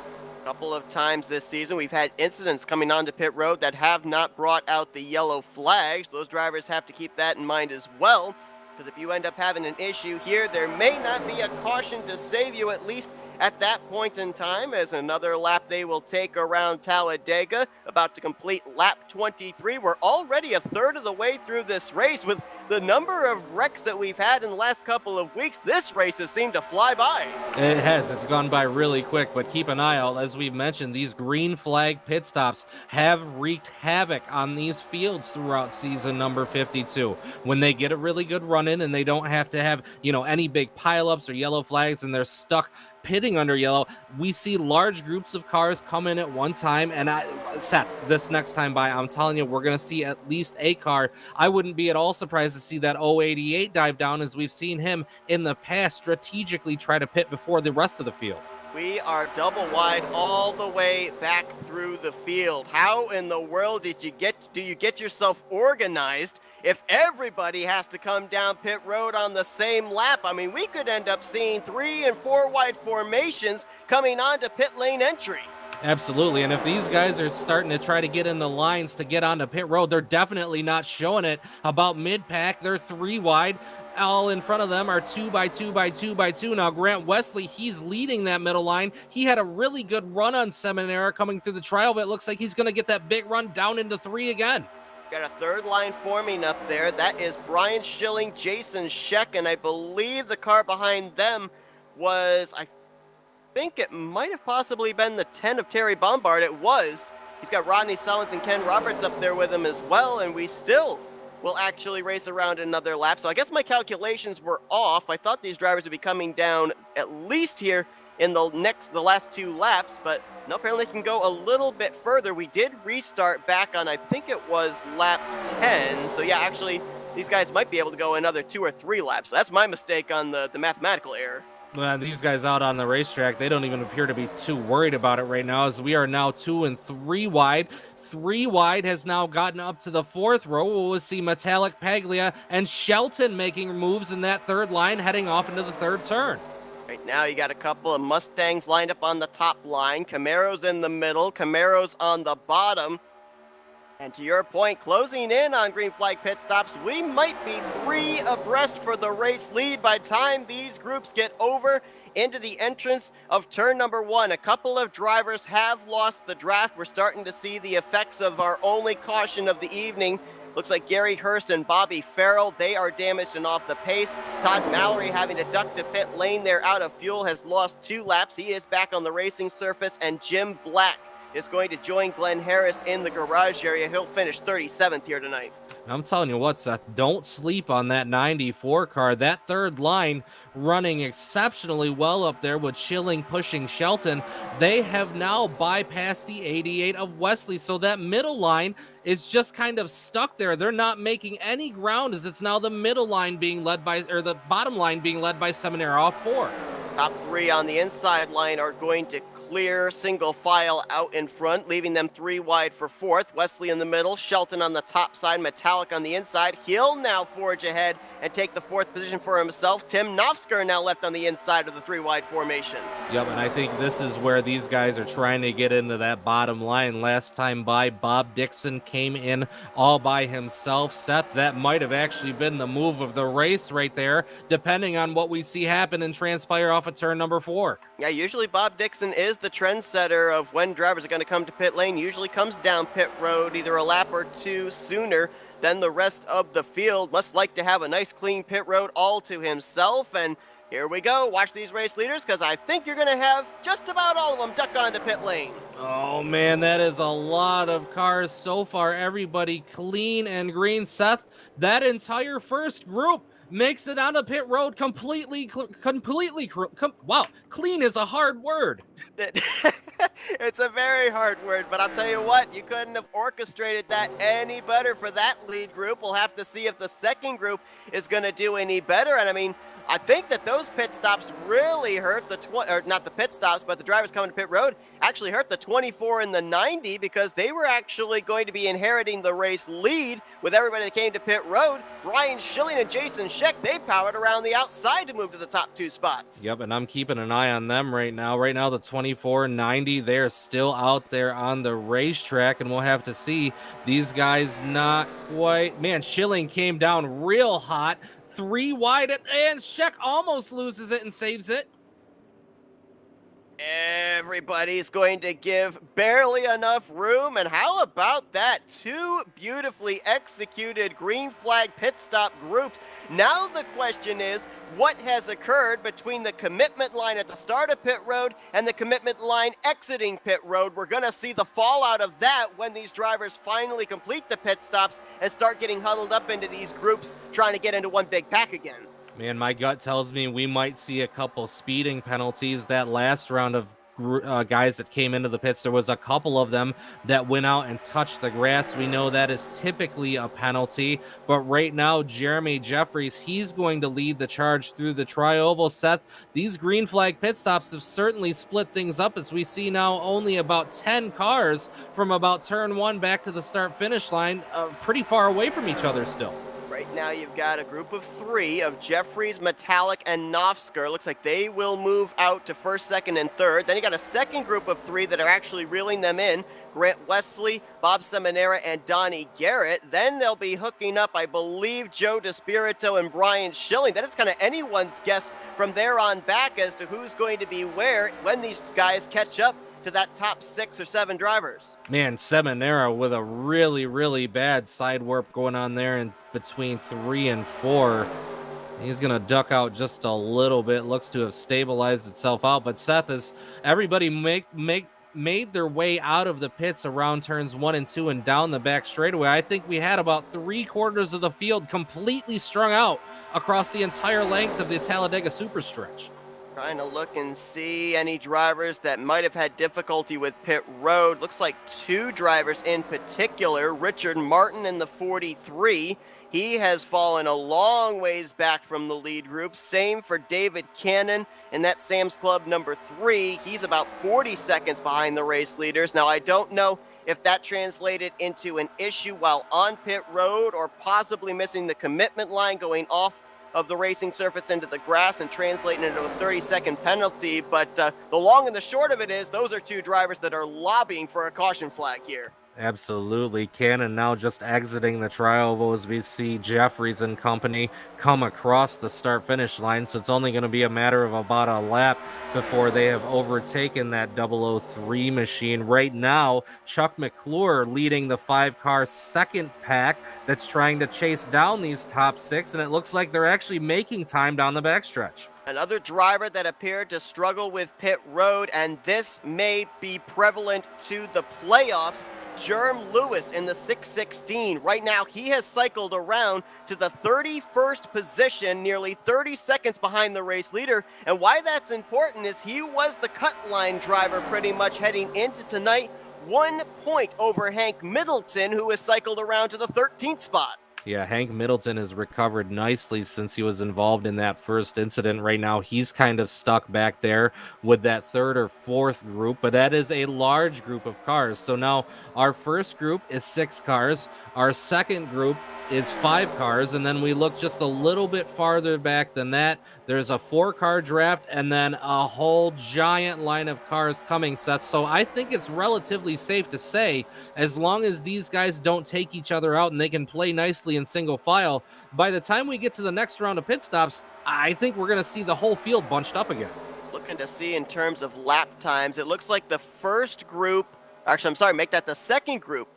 Couple of times this season we've had incidents coming onto pit road that have not brought out the yellow flags. Those drivers have to keep that in mind as well, because if you end up having an issue here, there may not be a caution to save you, at least at that point in time, as another lap they will take around Talladega, about to complete lap 23. We're already a third of the way through this race. With the number of wrecks that we've had in the last couple of weeks, this race has seemed to fly by. It has. It's gone by really quick, but keep an eye out. As we've mentioned, these green flag pit stops have wreaked havoc on these fields throughout season number 52. When they get a really good run in and they don't have to have, any big pileups or yellow flags, and they're stuck pitting under yellow, we see large groups of cars come in at one time. And Seth, this next time by, I'm telling you, we're going to see at least a car. I wouldn't be at all surprised to see that 088 dive down, as we've seen him in the past strategically try to pit before the rest of the field. We are double wide all the way back through the field. How in the world do you get yourself organized if everybody has to come down pit road on the same lap? I mean, we could end up seeing 3 and 4 wide formations coming onto pit lane entry. Absolutely, and if these guys are starting to try to get in the lines to get onto pit road, they're definitely not showing it. About mid-pack, they're 3 wide. All in front of them are 2 by 2 by 2 by 2. Now, Grant Wesley, he's leading that middle line. He had a really good run on Seminara coming through the trial, but it looks like he's going to get that big run down into 3 again. Got a third line forming up there. That is Brian Schilling, Jason Scheck, and I believe the car behind them was, I think it might have possibly been the 10 of Terry Bombard. It was. He's got Rodney Sullins and Ken Roberts up there with him as well, and we still will actually race around another lap. So I guess my calculations were off. I thought these drivers would be coming down at least here in the last 2 laps, but no, apparently they can go a little bit further. We did restart back on, I think it was lap 10. So yeah, actually these guys might be able to go another 2 or 3 laps. So that's my mistake on the mathematical error. Well, these guys out on the racetrack, they don't even appear to be too worried about it right now, as we are now 2 and 3 wide. 3 wide has now gotten up to the 4th row. We'll see Metallic, Paglia, and Shelton making moves in that 3rd line, heading off into the 3rd turn. Right now, you got a couple of Mustangs lined up on the top line. Camaro's in the middle. Camaro's on the bottom. And to your point, closing in on green flag pit stops, we might be 3 abreast for the race lead by the time these groups get over into the entrance of turn number 1. A couple of drivers have lost the draft. We're starting to see the effects of our only caution of the evening. Looks like Gary Hurst and Bobby Farrell, they are damaged and off the pace. Todd Mallory, having to duck to pit lane there out of fuel, has lost 2 laps. He is back on the racing surface, and Jim Black is going to join Glenn Harris in the garage area. He'll finish 37th here tonight. I'm telling you what, Seth, don't sleep on that 94 car. That third line running exceptionally well up there with Schilling pushing Shelton. They have now bypassed the 88 of Wesley, so that middle line is just kind of stuck there. They're not making any ground as it's now the middle line being led by, or the bottom line being led by Seminara off 4. Top 3 on the inside line are going to clear single file out in front, leaving them 3 wide for 4th. Wesley in the middle, Shelton on the top side, Metallic on the inside. He'll now forge ahead and take the 4th position for himself. Tim Nofsker now left on the inside of the 3 wide formation. Yep, and I think this is where these guys are trying to get into that bottom line. Last time by, Bob Dixon came in all by himself. Seth, that might have actually been the move of the race right there, depending on what we see happen and transpire off of turn number 4. Yeah, usually Bob Dixon is the trendsetter of when drivers are going to come to pit lane. Usually comes down pit road either a lap or 2 sooner than the rest of the field. Must like to have a nice clean pit road all to himself. And here we go. Watch these race leaders, because I think you're going to have just about all of them duck onto pit lane. Oh man, that is a lot of cars so far. Everybody clean and green. Seth, that entire first group makes it on a pit road completely. Wow, clean is a hard word. It's a very hard word, but I'll tell you what, you couldn't have orchestrated that any better for that lead group. We'll have to see if the second group is going to do any better. And I mean, I think that those pit stops really hurt or not the pit stops, but the drivers coming to pit road actually hurt the 24 and the 90, because they were actually going to be inheriting the race lead with everybody that came to pit road. Ryan Schilling and Jason Scheck, they powered around the outside to move to the top 2 spots. Yep, and I'm keeping an eye on them right now. Right now, the 24 and 90, they're still out there on the racetrack, and we'll have to see. These guys not quite. Man, Schilling came down real hot. 3 wide, and Scheck almost loses it and saves it. Everybody's going to give barely enough room. And how about that? 2 beautifully executed green flag pit stop groups. Now the question is, what has occurred between the commitment line at the start of pit road and the commitment line exiting pit road? We're going to see the fallout of that when these drivers finally complete the pit stops and start getting huddled up into these groups trying to get into one big pack again. Man, my gut tells me we might see a couple speeding penalties. That last round of guys that came into the pits, there was a couple of them that went out and touched the grass. We know that is typically a penalty, but right now, Jeremy Jeffries, he's going to lead the charge through the tri-oval. Seth, these green flag pit stops have certainly split things up, as we see now only about 10 cars from about turn 1 back to the start-finish line, pretty far away from each other still. Right now, you've got a group of 3 of Jeffries, Metallic, and Nofsker. Looks like they will move out to 1st, 2nd, and 3rd. Then you got a second group of 3 that are actually reeling them in. Grant Wesley, Bob Seminara, and Donnie Garrett. Then they'll be hooking up, I believe, Joe DeSpirito and Brian Schilling. Then it's kind of anyone's guess from there on back as to who's going to be where when these guys catch up to that top 6 or 7 drivers. Man, Seminara with a really, really bad side warp going on there in between 3 and 4. He's going to duck out just a little bit. Looks to have stabilized itself out. But Seth, as everybody made their way out of the pits around turns 1 and 2 and down the back straightaway, I think we had about 3/4 of the field completely strung out across the entire length of the Talladega Superstretch. Trying to look and see any drivers that might have had difficulty with pit road. Looks like 2 drivers in particular. Richard Martin in the 43. He has fallen a long ways back from the lead group. Same for David Cannon in that Sam's Club number 3. He's about 40 seconds behind the race leaders. Now, I don't know if that translated into an issue while on pit road or possibly missing the commitment line going off of the racing surface into the grass and translating into a 30-second penalty. But the long and the short of it is those are two drivers that are lobbying for a caution flag here. Absolutely. Cannon now just exiting the trial as we see Jeffries and company come across the start-finish line. So it's only going to be a matter of about a lap before they have overtaken that 003 machine. Right now, Chuck Mcclure leading the 5-car second pack that's trying to chase down these top 6, and it looks like they're actually making time down the backstretch. Another driver that appeared to struggle with pit road, and this may be prevalent to the playoffs, Jerm Lewis in the 616. Right now, he has cycled around to the 31st position, nearly 30 seconds behind the race leader. And why that's important is he was the cut line driver pretty much heading into tonight, 1 point over Hank Middleton, who has cycled around to the 13th spot. Yeah, Hank Middleton has recovered nicely since he was involved in that first incident. Right now, he's kind of stuck back there with that third or fourth group, but that is a large group of cars. So now our first group is 6 cars. Our second group is 5 cars, and then we look just a little bit farther back than that. There's a 4-car draft and then a whole giant line of cars coming, Seth. So I think it's relatively safe to say, as long as these guys don't take each other out and they can play nicely in single file, by the time we get to the next round of pit stops, I think we're going to see the whole field bunched up again. Looking to see in terms of lap times, it looks like the first group, actually, I'm sorry, make that the second group,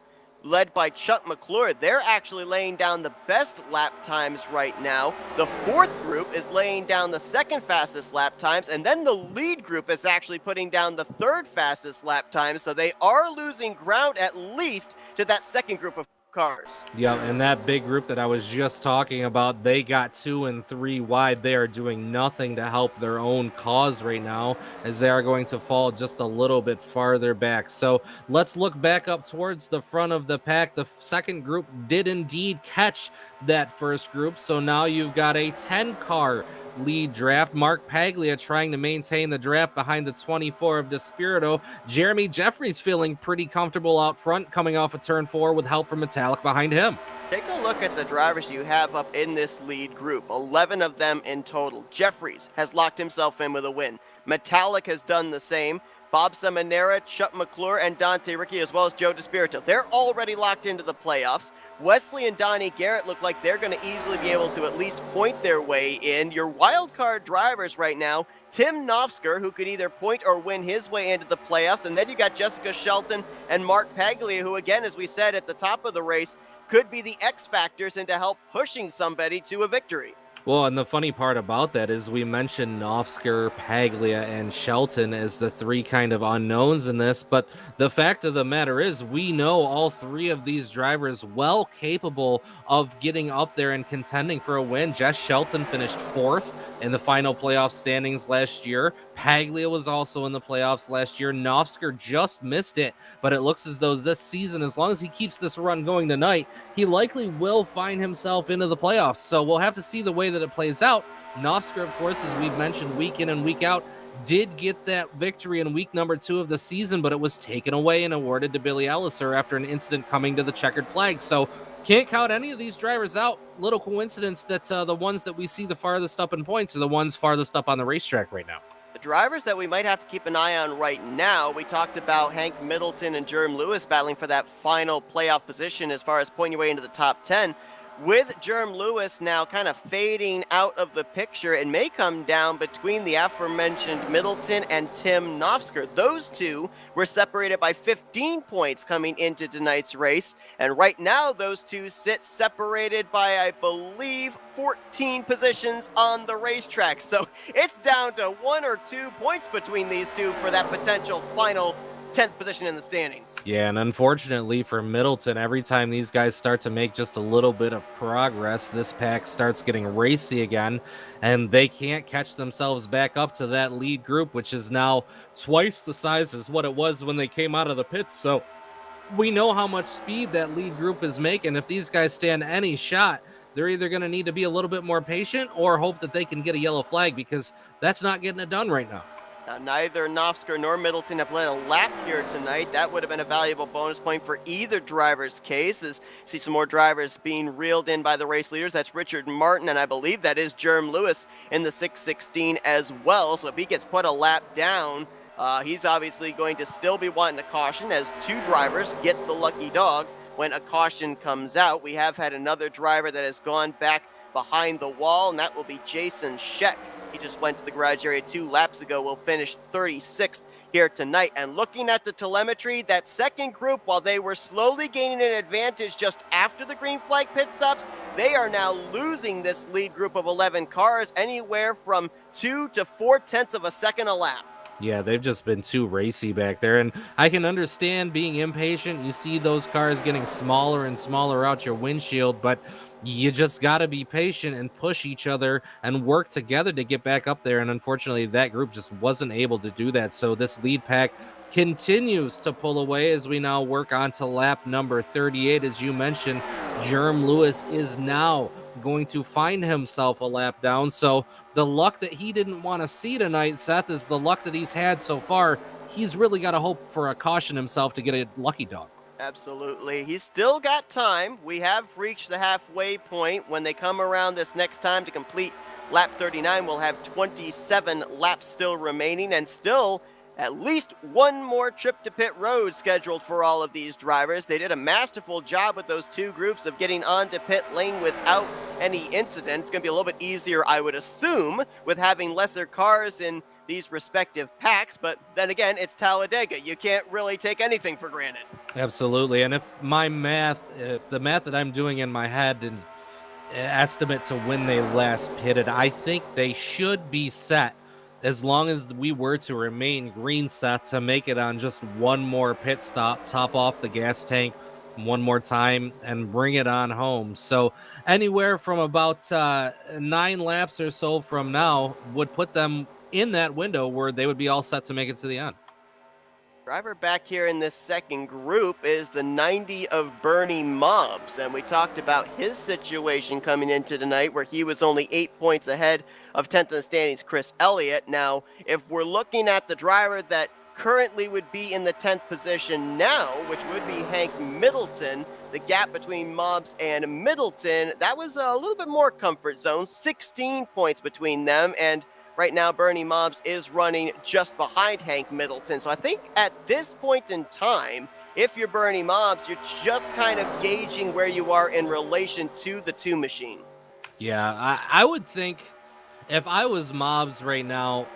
led by Chuck Mcclure. They're actually laying down the best lap times right now. The fourth group is laying down the second fastest lap times, and then the lead group is actually putting down the third fastest lap times, so they are losing ground at least to that second group of cars. Yeah, and that big group that I was just talking about, they got 2 and 3 wide. They are doing nothing to help their own cause right now, as they are going to fall just a little bit farther back. So let's look back up towards the front of the pack. The second group did indeed catch that first group, so now you've got a 10-car lead draft. Mark Paglia trying to maintain the draft behind the 24 of Despirito. Jeremy Jeffries feeling pretty comfortable out front, coming off of turn 4 with help from Metallic behind him. Take a look at the drivers you have up in this lead group, 11 of them in total. Jeffries has locked himself in with a win. Metallic has done the same. Bob Seminara, Chuck Mcclure, and Dante Ricci, as well as Joe Despirito. They're already locked into the playoffs. Wesley and Donnie Garrett look like they're going to easily be able to at least point their way in. Your wild card drivers right now, Tim Nofsker, who could either point or win his way into the playoffs. And then you got Jessica Shelton and Mark Paglia, who, again, as we said at the top of the race, could be the X factors into help pushing somebody to a victory. Well, and the funny part about that is we mentioned Nofsker, Paglia, and Shelton as the 3 kind of unknowns in this, but the fact of the matter is we know all 3 of these drivers well capable of getting up there and contending for a win. Jess Shelton finished 4th in the final playoff standings last year. Paglia was also in the playoffs last year. Nofsker just missed it, but it looks as though this season, as long as he keeps this run going tonight, he likely will find himself into the playoffs. So we'll have to see the way that it plays out. Nofsker, of course, as we've mentioned week in and week out, did get that victory in week number 2 of the season, but it was taken away and awarded to Billy Elliser after an incident coming to the checkered flag. So can't count any of these drivers out. Little coincidence that the ones that we see the farthest up in points are the ones farthest up on the racetrack right now. The drivers that we might have to keep an eye on right now, we talked about Hank Middleton and Jerm Lewis battling for that final playoff position as far as pointing your way into the top 10. With Jerm Lewis now kind of fading out of the picture, it may come down between the aforementioned Middleton and Tim Nofsker. Those two were separated by 15 points coming into tonight's race, and right now those two sit separated by, I believe, 14 positions on the racetrack. So it's down to 1 or 2 points between these two for that potential final 10th position in the standings. Yeah, and unfortunately for Middleton, every time these guys start to make just a little bit of progress, this pack starts getting racy again, and they can't catch themselves back up to that lead group, which is now twice the size as what it was when they came out of the pits. So we know how much speed that lead group is making. If these guys stand any shot, they're either going to need to be a little bit more patient or hope that they can get a yellow flag, because that's not getting it done right now. Now, neither Knopfsker nor Middleton have led a lap here tonight. That would have been a valuable bonus point for either driver's case. As see some more drivers being reeled in by the race leaders. That's Richard Martin, and I believe that is Jerm Lewis in the 616 as well. So if he gets put a lap down, he's obviously going to still be wanting to caution, as two drivers get the lucky dog when a caution comes out. We have had another driver that has gone back behind the wall, and that will be Jason Scheck. He just went to the garage area 2 laps ago. Will finish 36th here tonight. And looking at the telemetry, that second group, while they were slowly gaining an advantage just after the green flag pit stops, they are now losing this lead group of 11 cars anywhere from 2 to 4/10 of a second a lap. Yeah, they've just been too racy back there, and I can understand being impatient. You see those cars getting smaller and smaller out your windshield, but you just got to be patient and push each other and work together to get back up there. And unfortunately, that group just wasn't able to do that. So this lead pack continues to pull away as we now work on to lap number 38. As you mentioned, Jerm Lewis is now going to find himself a lap down. So the luck that he didn't want to see tonight, Seth, is the luck that he's had so far. He's really got to hope for a caution himself to get a lucky dog. Absolutely. He's still got time. We have reached the halfway point. When they come around this next time to complete lap 39, we'll have 27 laps still remaining, and still at least one more trip to pit road scheduled for all of these drivers. They did a masterful job with those two groups of getting onto pit lane without any incident. It's going to be a little bit easier, I would assume, with having lesser cars in these respective packs, but then again, it's Talladega. You can't really take anything for granted. Absolutely. And if the math that I'm doing in my head is estimate to when they last pitted, I think they should be set, as long as we were to remain green, set to make it on just one more pit stop, top off the gas tank one more time and bring it on home. So anywhere from about 9 laps or so from now would put them in that window where they would be all set to make it to the end. Driver back here in this second group is the 90 of Bernie Mobbs, and we talked about his situation coming into tonight where he was only 8 points ahead of 10th in the standings, Chris Elliott. Now, if we're looking at the driver that currently would be in the 10th position now, which would be Hank Middleton, the gap between Mobbs and Middleton, that was a little bit more comfort zone, 16 points between them, and right now, Bernie Mobbs is running just behind Hank Middleton. So I think at this point in time, if you're Bernie Mobbs, you're just kind of gauging where you are in relation to the two machine. Yeah, I would think if I was Mobbs right now,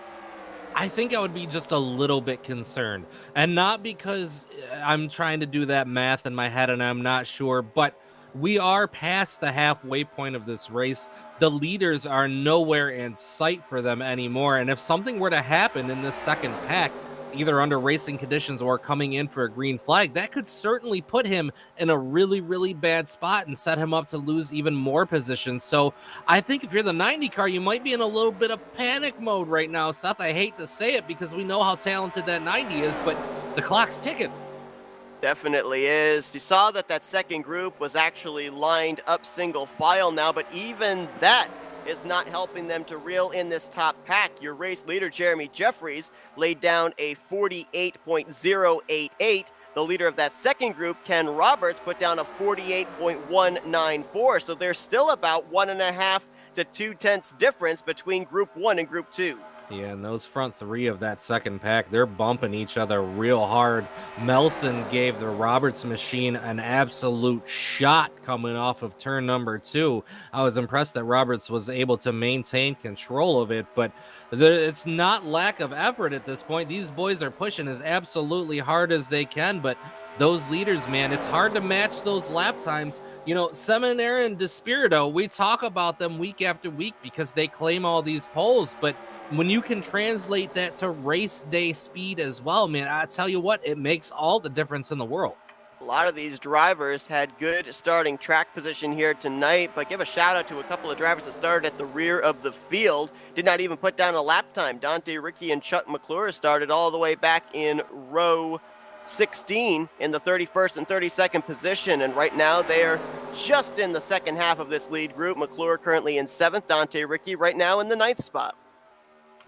I think I would be just a little bit concerned. And not because I'm trying to do that math in my head and I'm not sure, but we are past the halfway point of this race. The leaders are nowhere in sight for them anymore. And if something were to happen in this second pack, either under racing conditions or coming in for a green flag, that could certainly put him in a really, really bad spot and set him up to lose even more positions. So I think if you're the 90 car, you might be in a little bit of panic mode right now, Seth. I hate to say it because we know how talented that 90 is, but the clock's ticking. Definitely is. You saw that second group was actually lined up single file now, but even that is not helping them to reel in this top pack. Your race leader, Jeremy Jeffries, laid down a 48.088. The leader of that second group, Ken Roberts, put down a 48.194. So there's still about 1.5 to 2/10 difference between Group 1 and Group 2. Yeah, and those front three of that second pack, they're bumping each other real hard. Melson gave the Roberts machine an absolute shot coming off of turn number 2. I was impressed that Roberts was able to maintain control of it, but it's not lack of effort at this point. These boys are pushing as absolutely hard as they can, but those leaders, man, it's hard to match those lap times. You know, Seminara and Despirito, we talk about them week after week because they claim all these poles, but when you can translate that to race day speed as well, man, I tell you what, it makes all the difference in the world. A lot of these drivers had good starting track position here tonight, but give a shout out to a couple of drivers that started at the rear of the field. Did not even put down a lap time. Dante Ricky and Chuck Mcclure started all the way back in row 16 in the 31st and 32nd position, and right now they're just in the second half of this lead group. Mcclure currently in 7th, Dante Ricky right now in the 9th spot.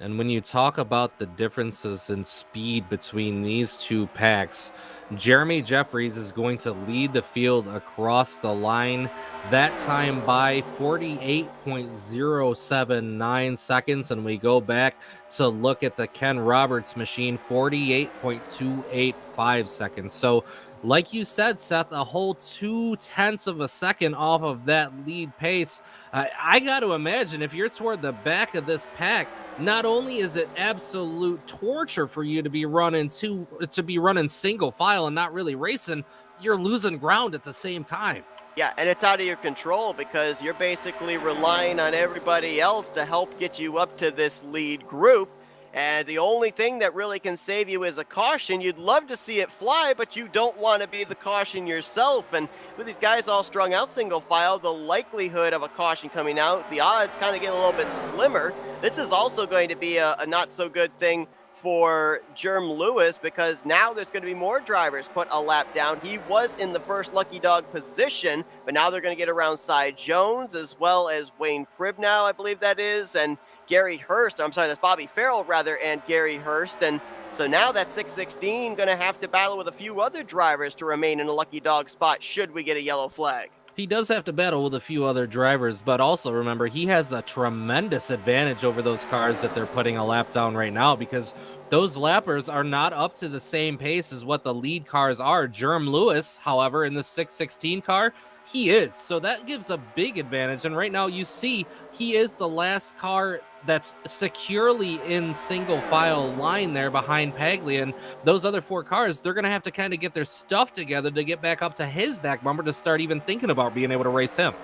And when you talk about the differences in speed between these two packs, Jeremy Jeffries is going to lead the field across the line. That time by 48.079 seconds. And we go back to look at the Ken Roberts machine, 48.285 seconds. So, like you said, Seth, a whole 0.2 of a second off of that lead pace. I got to imagine if you're toward the back of this pack, not only is it absolute torture for you to be running single file and not really racing, you're losing ground at the same time. Yeah, and it's out of your control because you're basically relying on everybody else to help get you up to this lead group. And the only thing that really can save you is a caution. You'd love to see it fly, but you don't want to be the caution yourself. And with these guys all strung out single file, the likelihood of a caution coming out, the odds kind of get a little bit slimmer. This is also going to be a not so good thing for Jerm Lewis because now there's going to be more drivers put a lap down. He was in the first lucky dog position, but now they're going to get around Cy Jones as well as Wayne Pribnow, I believe that is, and Gary Hurst. I'm sorry, that's Bobby Farrell rather, and Gary Hurst. And so now that 616 going to have to battle with a few other drivers to remain in a lucky dog spot should we get a yellow flag. He does have to battle with a few other drivers, but also remember, he has a tremendous advantage over those cars that they're putting a lap down right now because those lappers are not up to the same pace as what the lead cars are. Jerm Lewis, however, in the 616 car, he is. So that gives a big advantage. And right now you see he is the last car that's securely in single file line there behind Paglia, and those other four cars, they're going to have to kind of get their stuff together to get back up to his back bumper to start even thinking about being able to race him.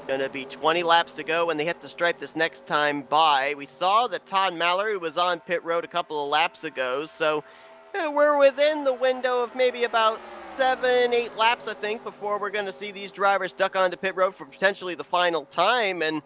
Going to be 20 laps to go when they hit the stripe this next time by. We saw that Todd Mallory was on pit road a couple of laps ago, so we're within the window of maybe about 7-8 laps, I think, before we're going to see these drivers duck onto pit road for potentially the final time, and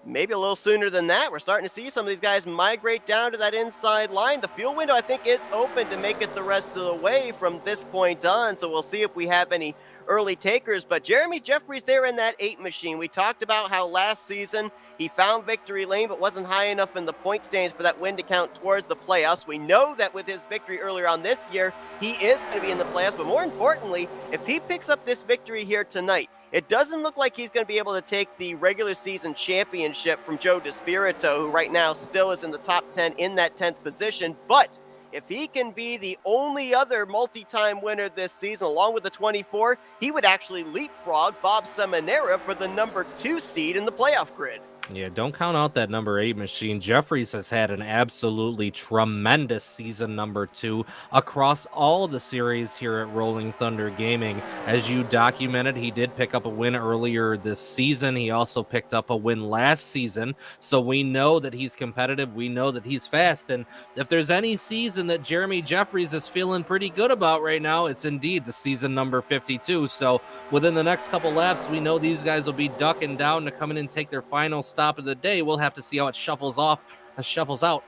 maybe a little sooner than that. We're starting to see some of these guys migrate down to that inside line. The fuel window, I think, is open to make it the rest of the way from this point on, so we'll see if we have any early takers. But Jeremy Jeffries there in that 8 machine. We talked about how last season he found victory lane but wasn't high enough in the point standings for that win to count towards the playoffs. We know that with his victory earlier on this year, he is going to be in the playoffs. But more importantly, if he picks up this victory here tonight, it doesn't look like he's going to be able to take the regular season championship from Joe DeSpirito, who right now still is in the top 10 in that 10th position. But if he can be the only other multi-time winner this season, along with the 24, he would actually leapfrog Bob Seminara for the number 2 seed in the playoff grid. Yeah, don't count out that number 8 machine. Jeffries has had an absolutely tremendous season number 2 across all the series here at Rolling Thunder Gaming. As you documented, he did pick up a win earlier this season. He also picked up a win last season. So we know that he's competitive. We know that he's fast. And if there's any season that Jeremy Jeffries is feeling pretty good about right now, it's indeed the season number 52. So within the next couple laps, we know these guys will be ducking down to come in and take their final stop of the day. We'll have to see how it shuffles out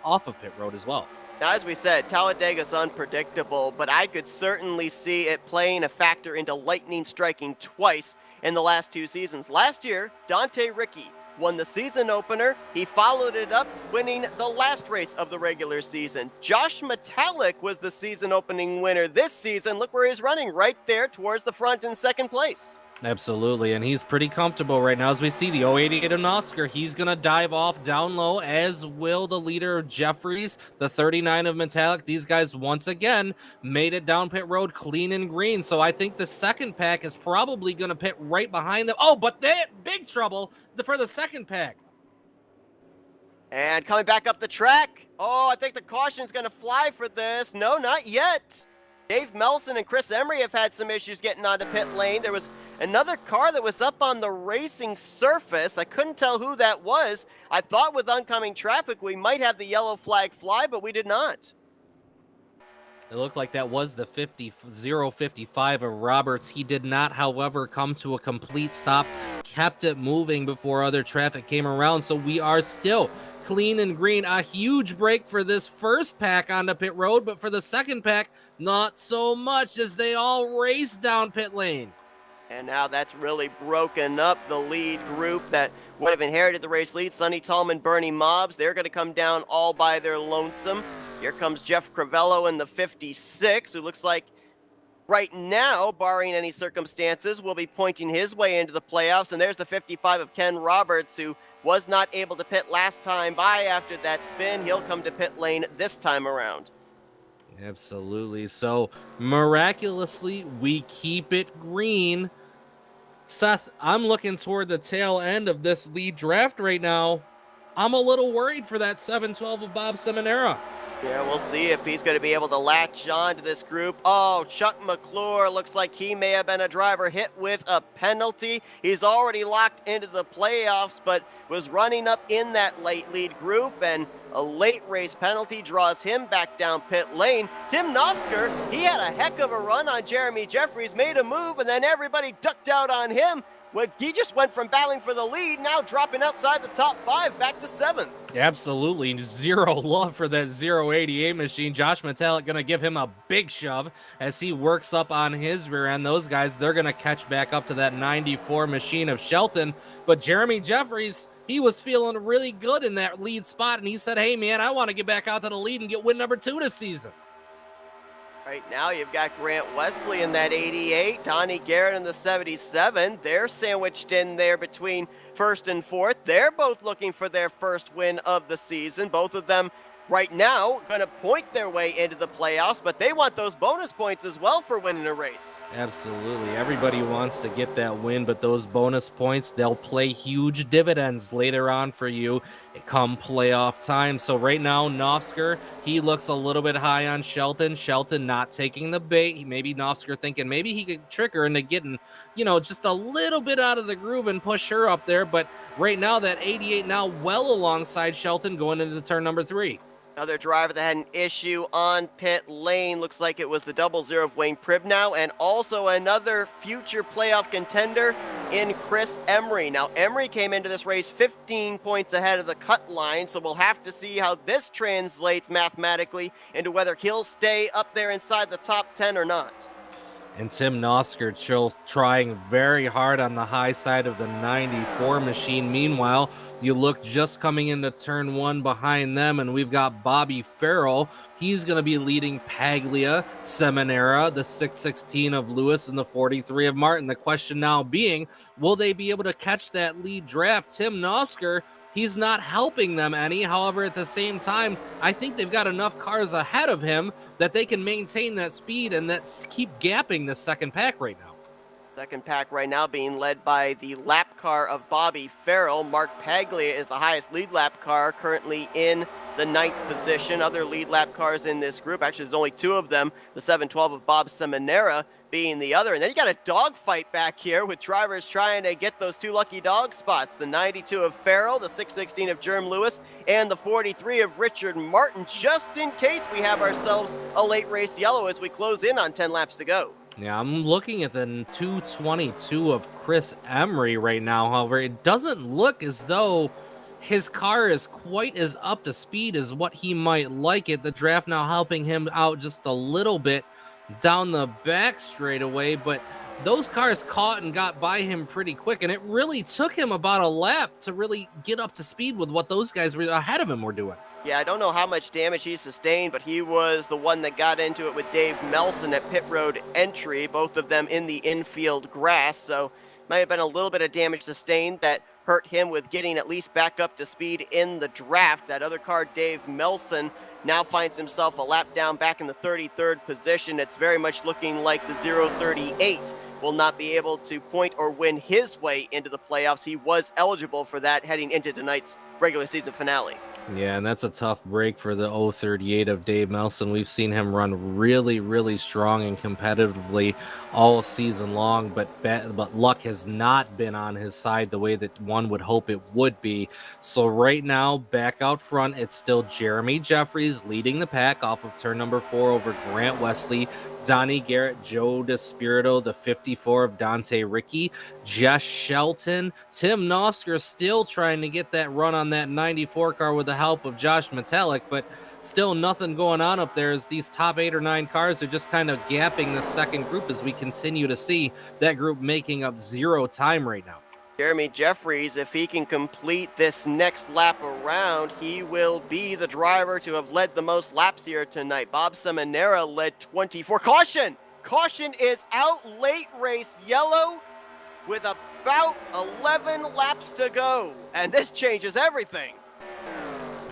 off of pit road as well. Now, as we said, Talladega's unpredictable, but I could certainly see it playing a factor into lightning striking twice in the last 2 seasons. Last year, Dante Ricky won the season opener. He followed it up, winning the last race of the regular season. Josh Metallic was the season opening winner this season. Look where he's running, right there towards the front in second place. Absolutely, and he's pretty comfortable right now. As we see the 088 and Oscar, he's going to dive off down low, as will the leader Jeffries, the 39 of Metallic. These guys, once again, made it down pit road clean and green. So I think the second pack is probably going to pit right behind them. Oh, but they big trouble for the second pack. And coming back up the track. Oh, I think the caution's going to fly for this. No, not yet. Dave Melson and Chris Emery have had some issues getting onto pit lane. There was another car that was up on the racing surface. I couldn't tell who that was. I thought with oncoming traffic we might have the yellow flag fly, but we did not. It looked like that was the 055 of Roberts. He did not, however, come to a complete stop, kept it moving before other traffic came around. So we are still clean and green. A huge break for this first pack onto pit road, but for the second pack, not so much, as they all race down pit lane. And now that's really broken up the lead group that would have inherited the race lead. Sonny Tallman, Bernie Mobbs, they're going to come down all by their lonesome. Here comes Jeff Crivello in the 56, who looks like right now, barring any circumstances, will be pointing his way into the playoffs. And there's the 55 of Ken Roberts, who was not able to pit last time by after that spin. He'll come to pit lane this time around. Absolutely. So miraculously, we keep it green. Seth, I'm looking toward the tail end of this lead draft right now. I'm a little worried for that 712 of Bob Seminara. Yeah, we'll see if he's going to be able to latch on to this group. Oh, Chuck Mcclure looks like he may have been a driver hit with a penalty. He's already locked into the playoffs, but was running up in that late lead group, and a late race penalty draws him back down pit lane. Tim Nofsker, he had a heck of a run on Jeremy Jeffries, made a move, and then everybody ducked out on him. He just went from battling for the lead, now dropping outside the top 5, back to 7th. Absolutely zero love for that 088 machine. Josh Metalik going to give him a big shove as he works up on his rear end. Those guys, they're going to catch back up to that 94 machine of Shelton. But Jeremy Jeffries, he was feeling really good in that lead spot, and he said, hey, man, I want to get back out to the lead and get win number 2 this season. Right now, you've got Grant Wesley in that 88, Donnie Garrett in the 77. They're sandwiched in there between first and fourth. They're both looking for their first win of the season. Both of them right now going to point their way into the playoffs, but they want those bonus points as well for winning a race. Absolutely. Everybody wants to get that win, but those bonus points, they'll play huge dividends later on for you come playoff time. So right now, Nofsker, he looks a little bit high on Shelton. Shelton not taking the bait. Maybe Nofsker thinking maybe he could trick her into getting, just a little bit out of the groove and push her up there. But right now, that 88 now well alongside Shelton going into turn number 3. Another driver that had an issue on pit lane. Looks like it was the 00 of Wayne Pribnow, and also another future playoff contender in Chris Emery. Now, Emery came into this race 15 points ahead of the cut line, so we'll have to see how this translates mathematically into whether he'll stay up there inside the top 10 or not. And Tim Nosker trying very hard on the high side of the 94 machine. Meanwhile, you look just coming into turn 1 behind them, and we've got Bobby Farrell. He's going to be leading Paglia, Seminara, the 616 of Lewis, and the 43 of Martin. The question now being, will they be able to catch that lead draft? Tim Nosker, he's not helping them any. However, at the same time, I think they've got enough cars ahead of him that they can maintain that speed and keep gapping the second pack right now. Second pack right now being led by the lap car of Bobby Farrell. Mark Paglia is the highest lead lap car, currently in the 9th position. Other lead lap cars in this group, actually there's only 2 of them, the 712 of Bob Seminara being the other. And then you got a dogfight back here with drivers trying to get those 2 lucky dog spots. The 92 of Farrell, the 616 of Jerm Lewis, and the 43 of Richard Martin, just in case we have ourselves a late race yellow as we close in on 10 laps to go. Yeah, I'm looking at the 222 of Chris Emery right now. However, it doesn't look as though his car is quite as up to speed as what he might like it. The draft now helping him out just a little bit down the back straightaway, but those cars caught and got by him pretty quick, and it really took him about a lap to really get up to speed with what those guys ahead of him were doing. Yeah, I don't know how much damage he sustained, but he was the one that got into it with Dave Melson at pit road entry, both of them in the infield grass, so might have been a little bit of damage sustained that hurt him with getting at least back up to speed in the draft. That other car, Dave Melson, now finds himself a lap down back in the 33rd position. It's very much looking like the 038 will not be able to point or win his way into the playoffs. He was eligible for that heading into tonight's regular season finale. Yeah, and that's a tough break for the 038 of Dave Melson. We've seen him run really, really strong and competitively all season long, but luck has not been on his side the way that one would hope it would be. So right now, back out front, it's still Jeremy Jeffries leading the pack off of turn number 4 over Grant Wesley, Donnie Garrett, Joe DeSpirito, the 54 of Dante Ricky, Jess Shelton, Tim Nosker still trying to get that run on that 94 car with the help of Josh Metalik, but still nothing going on up there as these top 8 or 9 cars are just kind of gapping the second group as we continue to see that group making up 0 time right now. Jeremy Jeffries, if he can complete this next lap around, he will be the driver to have led the most laps here tonight. Bob Seminara led 24. Caution! Caution is out, late race yellow with about 11 laps to go. And this changes everything.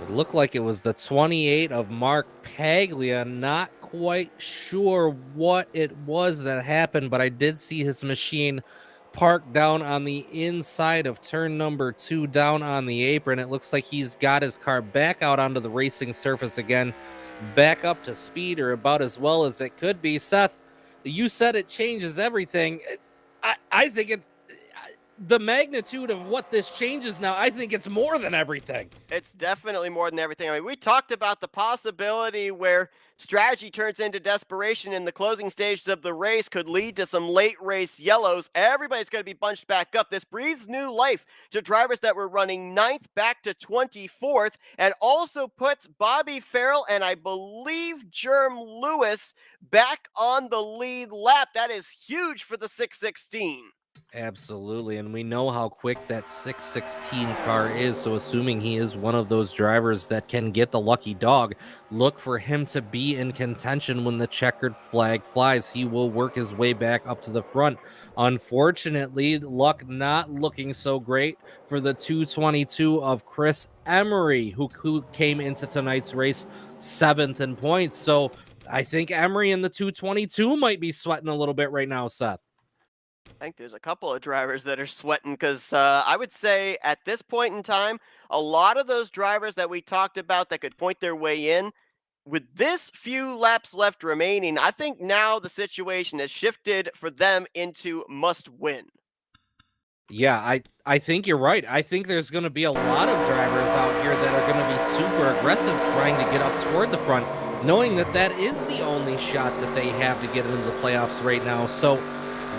It looked like it was the 28 of Mark Paglia. Not quite sure what it was that happened, but I did see his machine parked down on the inside of turn number 2, down on the apron. It looks like he's got his car back out onto the racing surface again, back up to speed or about as well as it could be. Seth, you said it changes everything. I think it, the magnitude of what this changes now, I think it's more than everything. It's definitely more than everything. I mean, we talked about the possibility where strategy turns into desperation in the closing stages of the race, could lead to some late race yellows. Everybody's going to be bunched back up. This breathes new life to drivers that were running 9th back to 24th, and also puts Bobby Farrell and I believe Jerm Lewis back on the lead lap. That is huge for the 616. Absolutely, and we know how quick that 616 car is, so assuming he is one of those drivers that can get the lucky dog, look for him to be in contention when the checkered flag flies. He will work his way back up to the front. Unfortunately, luck not looking so great for the 222 of Chris Emery, who came into tonight's race 7th in points. So I think Emery in the 222 might be sweating a little bit right now, Seth. I think there's a couple of drivers that are sweating because I would say at this point in time, a lot of those drivers that we talked about that could point their way in, with this few laps left remaining, I think now the situation has shifted for them into must win. Yeah, I think you're right. I think there's going to be a lot of drivers out here that are going to be super aggressive trying to get up toward the front, knowing that that is the only shot that they have to get into the playoffs right now. So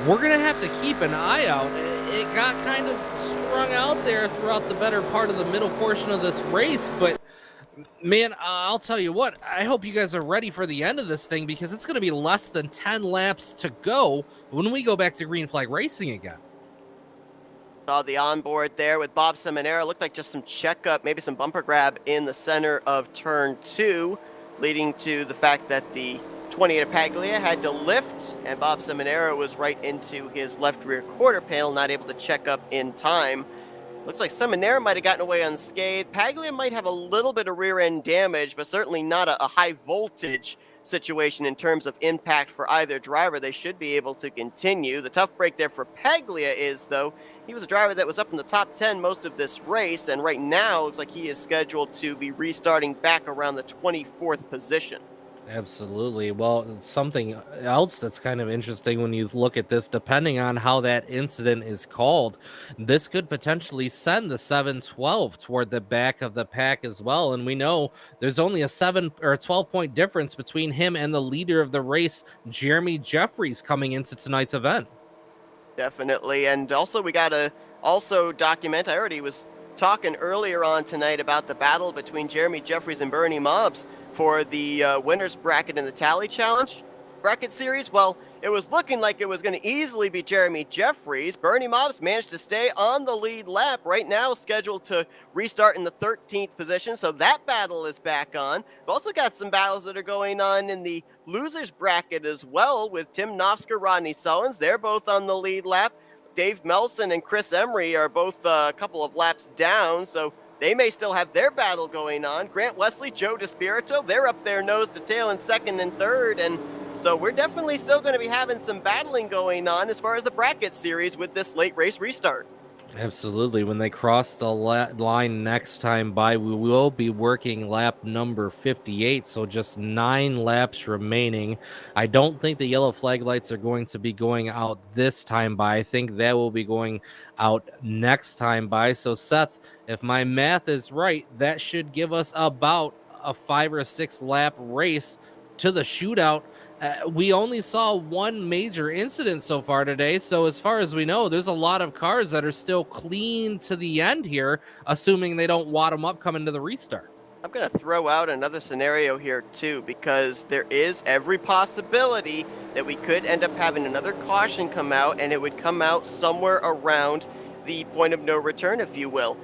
we're going to have to keep an eye out. It got kind of strung out there throughout the better part of the middle portion of this race, but man, I'll tell you what, I hope you guys are ready for the end of this thing because it's going to be less than 10 laps to go when we go back to green flag racing again. Saw the onboard there with Bob Seminara. Looked like just some checkup, maybe some bumper grab in the center of turn 2, leading to the fact that the 28 of Paglia had to lift, and Bob Seminara was right into his left rear quarter panel, not able to check up in time. Looks like Seminara might have gotten away unscathed. Paglia might have a little bit of rear end damage, but certainly not a high voltage situation in terms of impact for either driver. They should be able to continue. The tough break there for Paglia is, though, he was a driver that was up in the top 10 most of this race, and right now looks like he is scheduled to be restarting back around the 24th position. Absolutely. Well, something else that's kind of interesting when you look at this, depending on how that incident is called, this could potentially send the 712 toward the back of the pack as well. And we know there's only a 7 or 12-point difference between him and the leader of the race, Jeremy Jeffries, coming into tonight's event. Definitely. And also we got to also document, I already was talking earlier on tonight about the battle between Jeremy Jeffries and Bernie Mobbs for the winner's bracket in the Tally Challenge bracket series. Well, it was looking like it was going to easily be Jeremy Jeffries. Bernie Mobbs managed to stay on the lead lap, right now scheduled to restart in the 13th position, so that battle is back on. We've also got some battles that are going on in the losers bracket as well with Tim Nofsker, Rodney Sullins. They're both on the lead lap. Dave Melson and Chris Emery are both a couple of laps down, so they may still have their battle going on. Grant Wesley, Joe DeSpirito, they're up there nose to tail in 2nd and 3rd, and so we're definitely still going to be having some battling going on as far as the bracket series with this late race restart. Absolutely. When they cross the line next time by, we will be working lap number 58, so just 9 laps remaining. I don't think the yellow flag lights are going to be going out this time by. I think that will be going out next time by. So, Seth, if my math is right, that should give us about a 5 or 6 lap race to the shootout. We only saw one major incident so far today, so as far as we know, there's a lot of cars that are still clean to the end here, assuming they don't wad them up coming to the restart. I'm going to throw out another scenario here too, because there is every possibility that we could end up having another caution come out, and it would come out somewhere around the point of no return, if you will,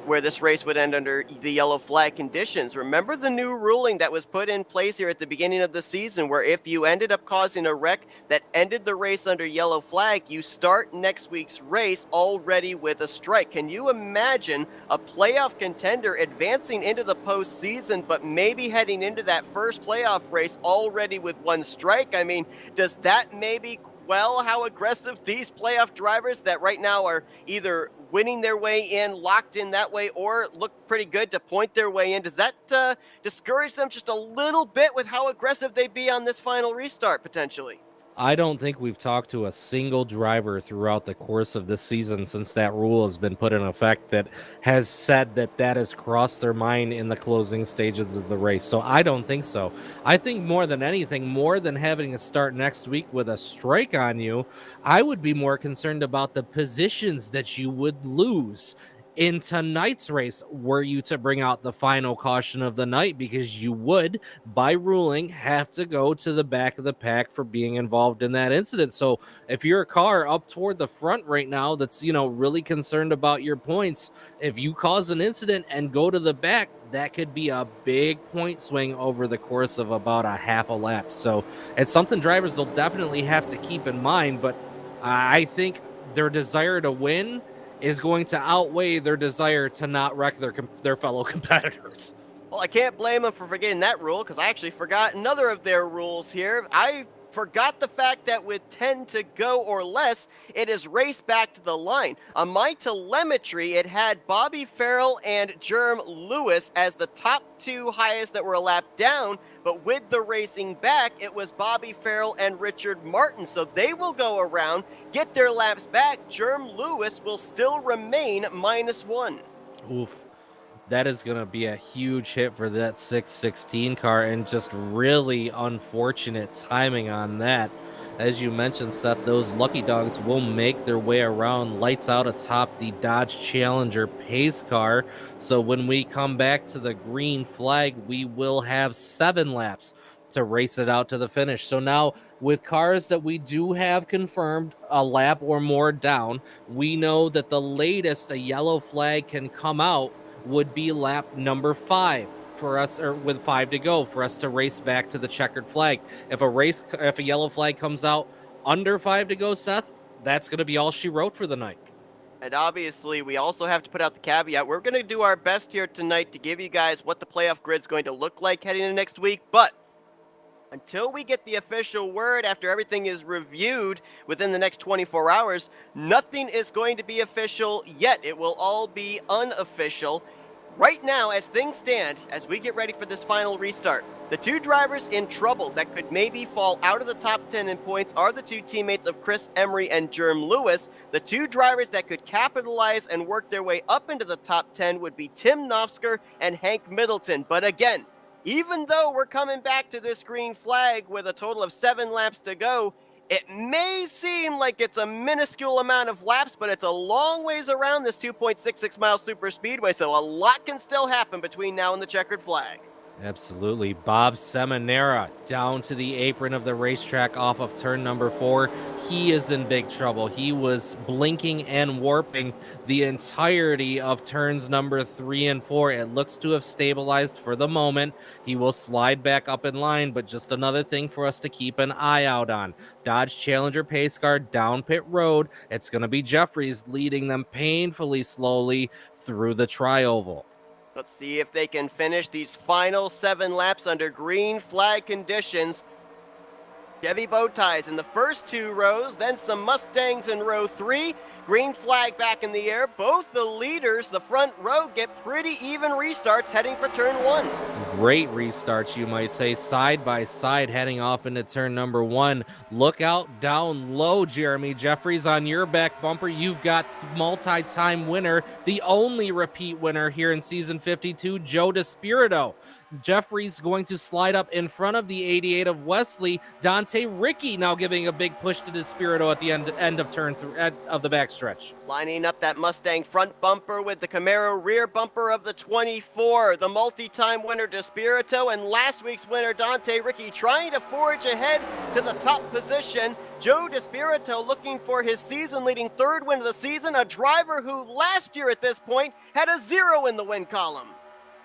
where this race would end under the yellow flag conditions. Remember the new ruling that was put in place here at the beginning of the season, where if you ended up causing a wreck that ended the race under yellow flag, you start next week's race already with a strike. Can you imagine a playoff contender advancing into the postseason, but maybe heading into that first playoff race already with one strike? I mean, does that maybe quell how aggressive these playoff drivers that right now are either winning their way in, locked in that way, or look pretty good to point their way in? Does that discourage them just a little bit with how aggressive they'd be on this final restart, potentially? I don't think we've talked to a single driver throughout the course of this season since that rule has been put in effect that has said that has crossed their mind in the closing stages of the race. So I don't think so. I think more than anything, more than having a start next week with a strike on you, I would be more concerned about the positions that you would lose in tonight's race were you to bring out the final caution of the night, because you would, by ruling, have to go to the back of the pack for being involved in that incident. So if you're a car up toward the front right now that's, really concerned about your points, if you cause an incident and go to the back, that could be a big point swing over the course of about a half a lap. So it's something drivers will definitely have to keep in mind, but I think their desire to win is going to outweigh their desire to not wreck their fellow competitors. Well, I can't blame them for forgetting that rule, because I actually forgot another of their rules here. I forgot the fact that with 10 to go or less, it is race back to the line. On my telemetry, it had Bobby Farrell and Jerm Lewis as the top two highest that were a lap down, but with the racing back, it was Bobby Farrell and Richard Martin. So they will go around, get their laps back. Jerm Lewis will still remain -1. Oof. That is going to be a huge hit for that 616 car, and just really unfortunate timing on that. As you mentioned, Seth, those lucky dogs will make their way around, lights out atop the Dodge Challenger pace car. So when we come back to the green flag, we will have 7 laps to race it out to the finish. So now with cars that we do have confirmed a lap or more down, we know that the latest a yellow flag can come out would be lap number 5 for us, or with 5 to go, for us to race back to the checkered flag. If a yellow flag comes out under 5 to go, Seth, that's going to be all she wrote for the night. And obviously, we also have to put out the caveat. We're going to do our best here tonight to give you guys what the playoff grid's going to look like heading into next week, but until we get the official word, after everything is reviewed within the next 24 hours, nothing is going to be official yet. It will all be unofficial. Right now, as things stand, as we get ready for this final restart, the 2 drivers in trouble that could maybe fall out of the top 10 in points are the 2 teammates of Chris Emery and Jerm Lewis. The 2 drivers that could capitalize and work their way up into the top 10 would be Tim Nofsker and Hank Middleton. But again, even though we're coming back to this green flag with a total of 7 laps to go, it may seem like it's a minuscule amount of laps, but it's a long ways around this 2.66 mile super speedway, so a lot can still happen between now and the checkered flag. Absolutely. Bob Seminara down to the apron of the racetrack off of turn number 4. He is in big trouble. He was blinking and warping the entirety of turns number 3 and 4. It looks to have stabilized for the moment. He will slide back up in line, but just another thing for us to keep an eye out on. Dodge Challenger pace car down pit road. It's going to be Jeffries leading them painfully slowly through the tri-oval. Let's see if they can finish these final 7 laps under green flag conditions. Chevy bow ties in the first 2 rows, then some Mustangs in row 3. Green flag back in the air. Both the leaders, the front row, get pretty even restarts heading for turn 1. Great restarts, you might say, side by side heading off into turn number 1. Look out down low, Jeremy Jeffries, on your back bumper. You've got multi-time winner, the only repeat winner here in season 52, Joe DeSpirito. Jeffries going to slide up in front of the 88 of Wesley. Dante Ricky now giving a big push to Despirito at the end of turn of the backstretch. Lining up that Mustang front bumper with the Camaro rear bumper of the 24. The multi-time winner Despirito and last week's winner Dante Ricky trying to forge ahead to the top position. Joe Despirito looking for his season-leading third win of the season, a driver who last year at this point had a 0 in the win column.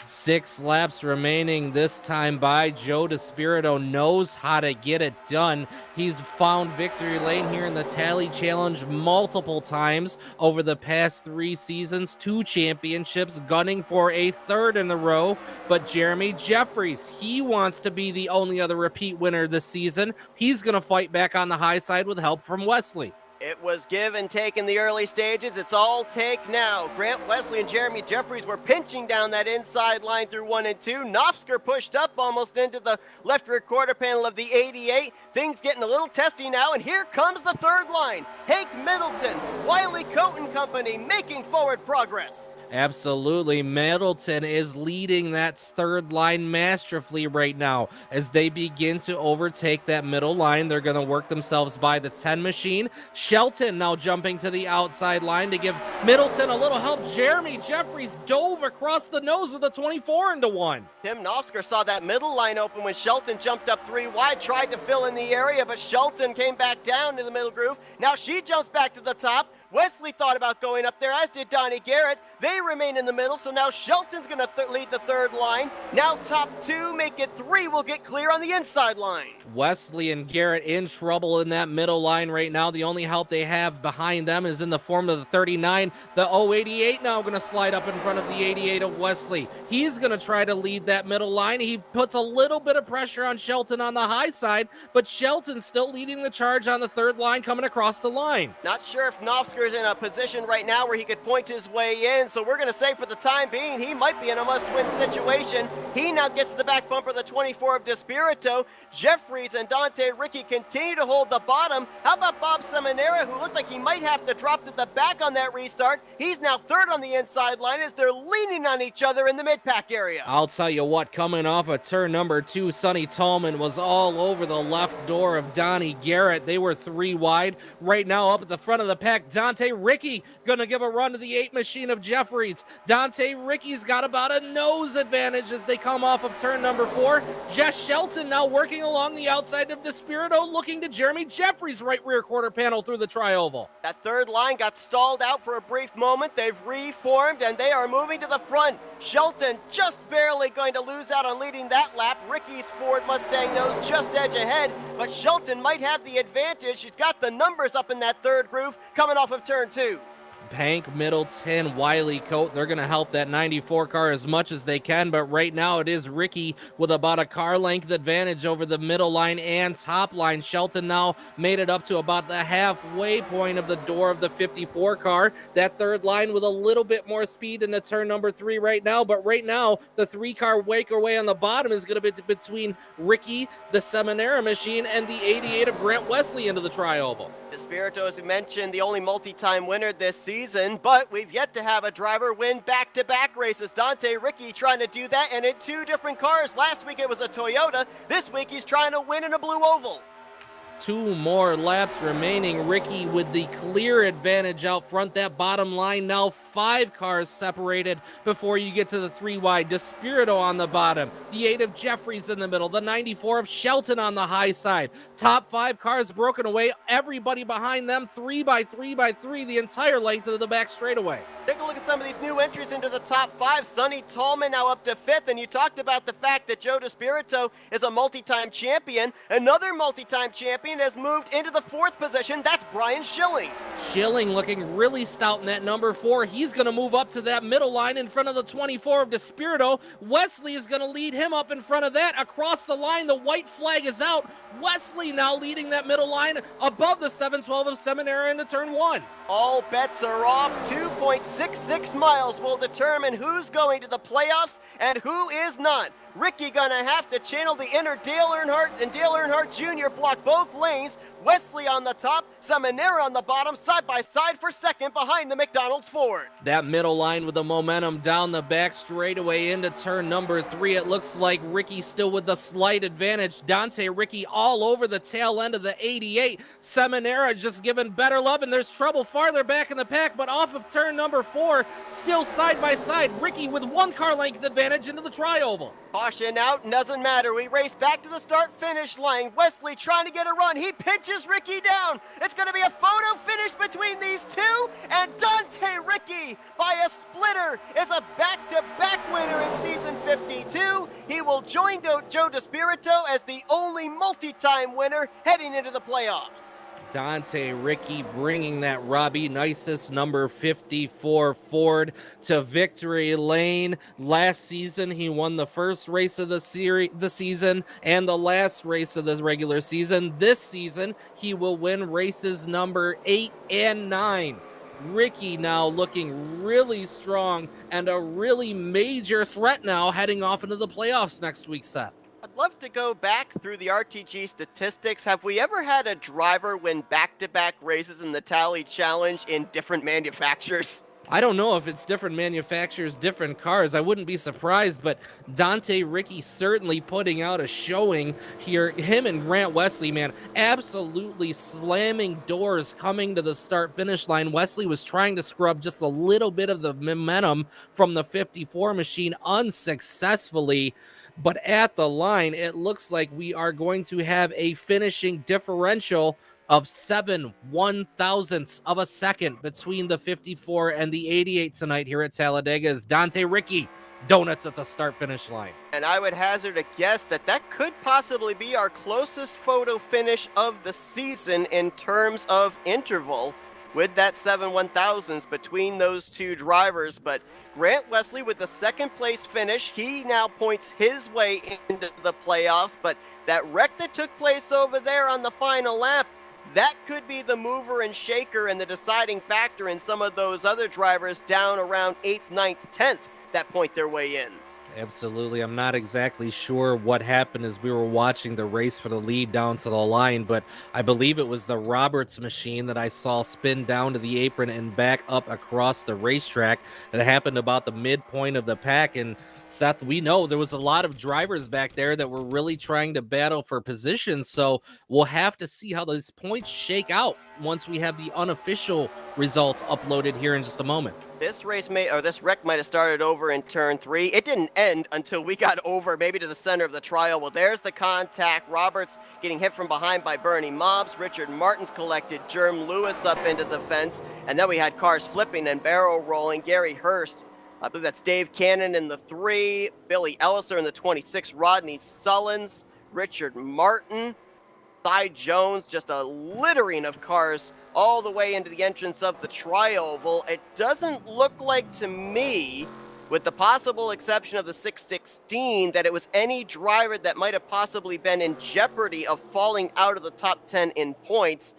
6 laps remaining this time by Joe Despirito, knows how to get it done. He's found victory lane here in the Tally Challenge multiple times over the past 3 seasons, 2 championships, gunning for a 3rd in a row. But Jeremy Jeffries, he wants to be the only other repeat winner this season. He's going to fight back on the high side with help from Wesley. It was give and take in the early stages. It's all take now. Grant Wesley and Jeremy Jeffries were pinching down that inside line through 1 and 2. Knopfsker pushed up almost into the left rear quarter panel of the 88. Things getting a little testy now, and here comes the third line. Hank Middleton, Wiley Coat and Company making forward progress. Absolutely. Middleton is leading that third line masterfully right now. As they begin to overtake that middle line, they're going to work themselves by the 10 machine. Shelton now jumping to the outside line to give Middleton a little help. Jeremy Jeffries dove across the nose of the 24 into 1. Tim Knopfsker saw that middle line open when Shelton jumped up 3 wide, tried to fill in the area, but Shelton came back down to the middle groove. Now she jumps back to the top. Wesley thought about going up there, as did Donnie Garrett. They remain in the middle, so now Shelton's going to lead the third line. Now top 2, make it 3, will get clear on the inside line. Wesley and Garrett in trouble in that middle line right now. The only help they have behind them is in the form of the 39. The 088 now going to slide up in front of the 88 of Wesley. He's going to try to lead that middle line. He puts a little bit of pressure on Shelton on the high side, but Shelton's still leading the charge on the third line coming across the line. Not sure if Knopfsker is in a position right now where he could point his way in, so we're going to say for the time being he might be in a must-win situation. He now gets to the back bumper of the 24 of Despirito. Jeffries and Dante Ricky continue to hold the bottom. How about Bob Seminara, who looked like he might have to drop to the back on that restart? He's now third on the inside line as they're leaning on each other in the mid-pack area. I'll tell you what, coming off of turn number 2, Sonny Tallman was all over the left door of Donnie Garrett. They were 3 wide. Right now up at the front of the pack, Dante Ricky gonna give a run to the 8 machine of Jeffries. Dante Ricky's got about a nose advantage as they come off of turn number 4. Jess Shelton now working along the outside of Despirito, looking to Jeremy Jeffries' right rear quarter panel through the tri-oval. That third line got stalled out for a brief moment. They've reformed and they are moving to the front. Shelton just barely going to lose out on leading that lap. Ricky's Ford Mustang nose just edge ahead, but Shelton might have the advantage. She's got the numbers up in that third groove coming off of turn 2. Hank Middleton, Wiley Coat, they're going to help that 94 car as much as they can, but right now it is Ricky with about a car length advantage over the middle line and top line. Shelton now made it up to about the halfway point of the door of the 54 car. That third line with a little bit more speed in the turn number 3 right now, but right now the 3-car wakerway on the bottom is going to be between Ricky, the Seminara machine, and the 88 of Grant Wesley into the tri-oval. Despirito, as we mentioned, the only multi-time winner this season, but we've yet to have a driver win back-to-back races. Dante Ricky trying to do that, and in 2 different cars. Last week it was a Toyota. This week he's trying to win in a blue oval. 2 more laps remaining. Ricky with the clear advantage out front. That bottom line now 5 cars separated before you get to the 3 wide. Despirito on the bottom. The 8 of Jeffries in the middle. The 94 of Shelton on the high side. Top 5 cars broken away. Everybody behind them 3 by 3 by 3 the entire length of the back straightaway. Take a look at some of these new entries into the top 5. Sonny Tallman now up to 5th, and you talked about the fact that Joe Despirito is a multi-time champion. Another multi-time champion has moved into the 4th position. That's Brian Schilling. Schilling looking really stout in that number 4. He's going to move up to that middle line in front of the 24 of Despirito. Wesley is going to lead him up in front of that. Across the line, the white flag is out. Wesley now leading that middle line above the 712 of Seminara into turn 1. All bets are off. 2.66 miles will determine who's going to the playoffs and who is not. Ricky gonna have to channel the inner Dale Earnhardt, and Dale Earnhardt Jr. block both lanes. Wesley on the top, Seminara on the bottom, side by side for second behind the McDonald's Ford. That middle line with the momentum down the back straightaway into turn number 3. It looks like Ricky still with the slight advantage. Dante Ricky all over the tail end of the 88. Seminara just giving better love, and there's trouble farther back in the pack, but off of turn number 4, still side by side. Ricky with 1 car length advantage into the tri-oval. Caution out, doesn't matter. We race back to the start-finish line. Wesley trying to get a run. He pinches Ricky down. It's going to be a photo finish between these two, and Dante Ricky, by a splitter, is a back-to-back winner in season 52. He will join Joe DeSpirito as the only multi-time winner heading into the playoffs. Dante Ricky bringing that Robbie Nisus number 54 Ford to victory lane. Last season, he won the first race of the season and the last race of the regular season. This season, he will win races number 8 and 9. Ricky now looking really strong and a really major threat now heading off into the playoffs next week, Seth. I'd love to go back through the RTG statistics. Have we ever had a driver win back-to-back races in the Tally Challenge in different manufacturers? I don't know if it's different manufacturers, different cars. I wouldn't be surprised, but Dante Ricky certainly putting out a showing here. Him and Grant Wesley, man, absolutely slamming doors coming to the start-finish line. Wesley was trying to scrub just a little bit of the momentum from the 54 machine unsuccessfully. But at the line, it looks like we are going to have a finishing differential of 7 1/1000ths of a second between the 54 and the 88 tonight here at Talladega as Dante Ricky donuts at the start-finish line. And I would hazard a guess that that could possibly be our closest photo finish of the season in terms of interval, with that 7 1/1000ths between those two drivers. But Grant Wesley with the second place finish, he now points his way into the playoffs. But that wreck that took place over there on the final lap, that could be the mover and shaker and the deciding factor in some of those other drivers down around 8th, 9th, 10th that point their way in. Absolutely. I'm not exactly sure what happened as we were watching the race for the lead down to the line, but I believe it was the Roberts machine that I saw spin down to the apron and back up across the racetrack. It happened about the midpoint of the pack. And Seth, we know there was a lot of drivers back there that were really trying to battle for position. So we'll have to see how those points shake out once we have the unofficial results uploaded here in just a moment. This wreck might have started over in turn 3. It didn't end until we got over maybe to the center of the trial. Well, there's the contact. Roberts getting hit from behind by Bernie Mobbs. Richard Martin's collected Jerm Lewis up into the fence. And then we had cars flipping and barrel rolling. Gary Hurst, I believe that's Dave Cannon in the 3. Billy Elliser in the 26. Rodney Sullins. Richard Martin. Cy Jones, just a littering of cars all the way into the entrance of the tri-oval. It doesn't look like to me, with the possible exception of the 616, that it was any driver that might have possibly been in jeopardy of falling out of the top 10 in points.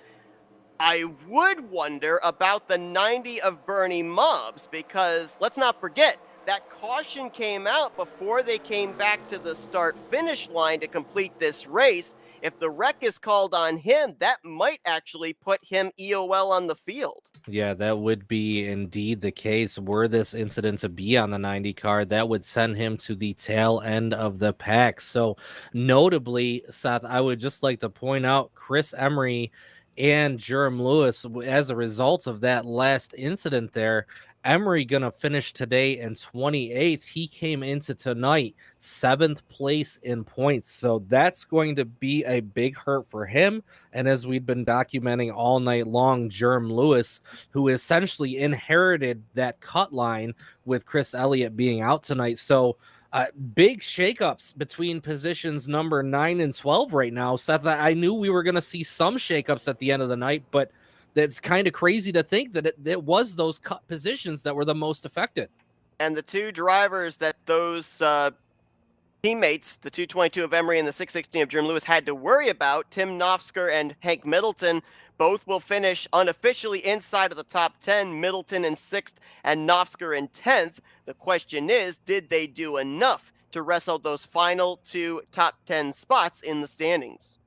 I would wonder about the 90 of Bernie Mobbs, because let's not forget, that caution came out before they came back to the start-finish line to complete this race. If the wreck is called on him, that might actually put him EOL on the field. Yeah, that would be indeed the case. Were this incident to be on the 90 car, that would send him to the tail end of the pack. So notably, Seth, I would just like to point out Chris Emery and Jerm Lewis, as a result of that last incident there, Emery gonna finish today in 28th. He came into tonight 7th place in points. So that's going to be a big hurt for him. And as we've been documenting all night long, Jerm Lewis, who essentially inherited that cut line with Chris Elliott being out tonight. So big shakeups between positions number 9 and 12 right now. Seth, I knew we were going to see some shakeups at the end of the night, but that's kind of crazy to think that it was those cut positions that were the most affected. And the two drivers that those teammates, the 222 of Emery and the 616 of Jerm Lewis, had to worry about, Tim Nofsker and Hank Middleton, both will finish unofficially inside of the top 10, Middleton in 6th and Nofsker in 10th. The question is, did they do enough to wrestle those final 2 top 10 spots in the standings.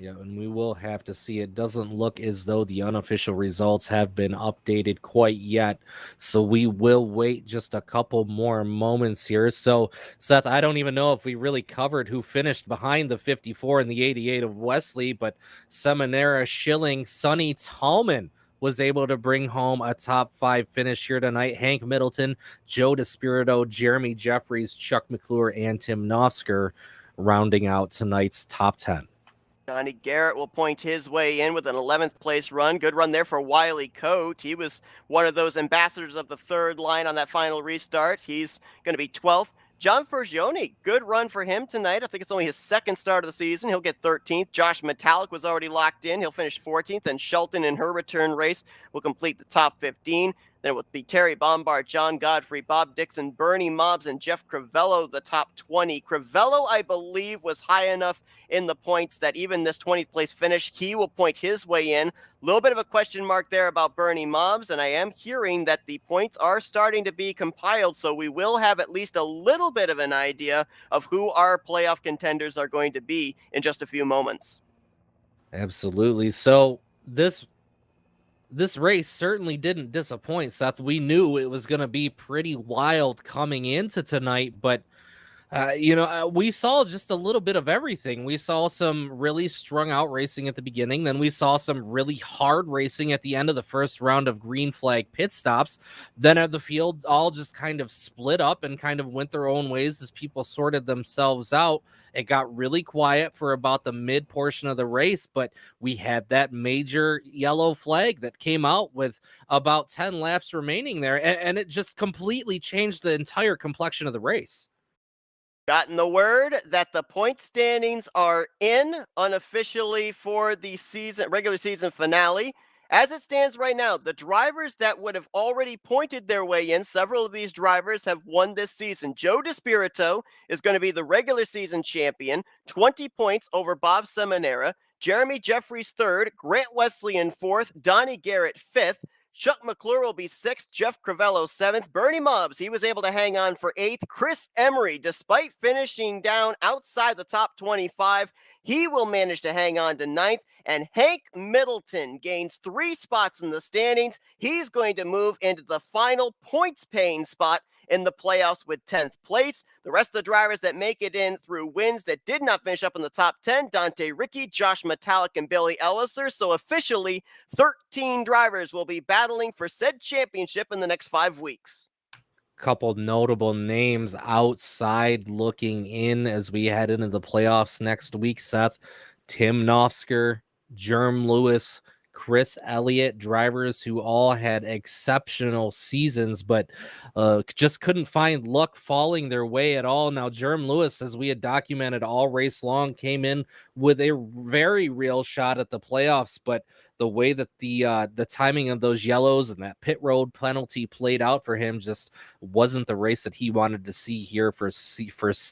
Yeah, and we will have to see. It doesn't look as though the unofficial results have been updated quite yet. So we will wait just a couple more moments here. So, Seth, I don't even know if we really covered who finished behind the 54 and the 88 of Wesley, but Seminara, Schilling, Sonny Tallman was able to bring home a top 5 finish here tonight. Hank Middleton, Joe DeSpirito, Jeremy Jeffries, Chuck McClure, and Tim Nofsker rounding out tonight's top 10. Donnie Garrett will point his way in with an 11th place run. Good run there for Wiley Coate. He was one of those ambassadors of the third line on that final restart. He's going to be 12th. John Fergione, good run for him tonight. I think it's only his second start of the season. He'll get 13th. Josh Metallic was already locked in. He'll finish 14th. And Shelton in her return race will complete the top 15. Then it will be Terry Bombard, John Godfrey, Bob Dixon, Bernie Mobbs, and Jeff Crivello, the top 20. Crivello, I believe, was high enough in the points that even this 20th place finish, he will point his way in. A little bit of a question mark there about Bernie Mobbs, and I am hearing that the points are starting to be compiled, so we will have at least a little bit of an idea of who our playoff contenders are going to be in just a few moments. Absolutely. So this race certainly didn't disappoint, Seth. We knew it was going to be pretty wild coming into tonight, but we saw just a little bit of everything. We saw some really strung out racing at the beginning. Then we saw some really hard racing at the end of the first round of green flag pit stops. Then the field all just kind of split up and kind of went their own ways as people sorted themselves out. It got really quiet for about the mid portion of the race, but we had that major yellow flag that came out with about 10 laps remaining there, and it just completely changed the entire complexion of the race. Gotten the word that the point standings are in unofficially for the regular season finale. As it stands right now, the drivers that would have already pointed their way in, several of these drivers have won this season. Joe DeSpirito is going to be the regular season champion, 20 points over Bob Seminara. Jeremy Jeffries third, Grant Wesley in fourth, Donnie Garrett fifth. Chuck McClure will be 6th, Jeff Crivello 7th, Bernie Mobbs, he was able to hang on for 8th, Chris Emery, despite finishing down outside the top 25, he will manage to hang on to 9th, and Hank Middleton gains 3 spots in the standings. He's going to move into the final points-paying spot in the playoffs with 10th place. The rest of the drivers that make it in through wins that did not finish up in the top 10, Dante Ricky, Josh Metallic, and Billy Elliser. So officially, 13 drivers will be battling for said championship in the next 5 weeks. Couple notable names outside looking in as we head into the playoffs next week, Seth. Tim Nofsker, Jerm Lewis, Chris Elliott, drivers who all had exceptional seasons, but just couldn't find luck falling their way at all. Now, Jerm Lewis, as we had documented all race long, came in with a very real shot at the playoffs, but the way that the timing of those yellows and that pit road penalty played out for him just wasn't the race that he wanted to see here for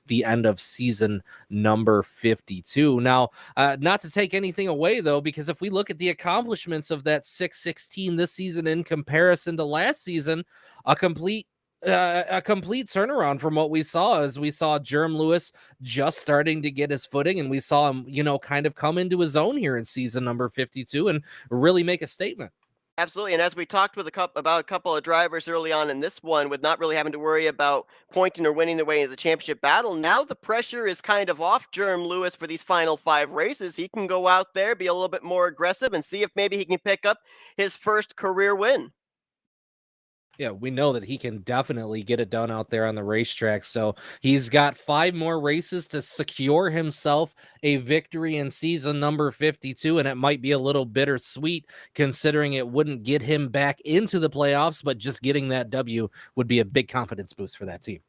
the end of season number 52. Now, not to take anything away, though, because if we look at the accomplishments of that 616 this season in comparison to last season, a complete turnaround from what we saw, as we saw Jerm Lewis just starting to get his footing, and we saw him, kind of come into his own here in season number 52 and really make a statement. Absolutely, and as we talked with about a couple of drivers early on in this one, with not really having to worry about pointing or winning their way into the championship battle, now the pressure is kind of off Jerm Lewis for these final 5 races. He can go out there, be a little bit more aggressive, and see if maybe he can pick up his first career win. Yeah, we know that he can definitely get it done out there on the racetrack. So he's got 5 more races to secure himself a victory in season number 52. And it might be a little bittersweet considering it wouldn't get him back into the playoffs, but just getting that W would be a big confidence boost for that team.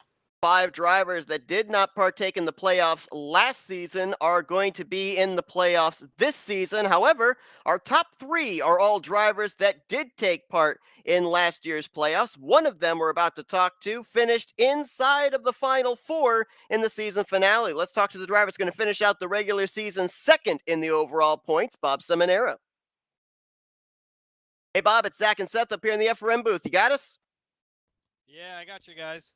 5 drivers that did not partake in the playoffs last season are going to be in the playoffs this season. However, our top 3 are all drivers that did take part in last year's playoffs. One of them we're about to talk to finished inside of the final 4 in the season finale. Let's talk to the driver who's going to finish out the regular season second in the overall points, Bob Seminara. Hey, Bob, it's Zach and Seth up here in the FRM booth. You got us? Yeah, I got you guys.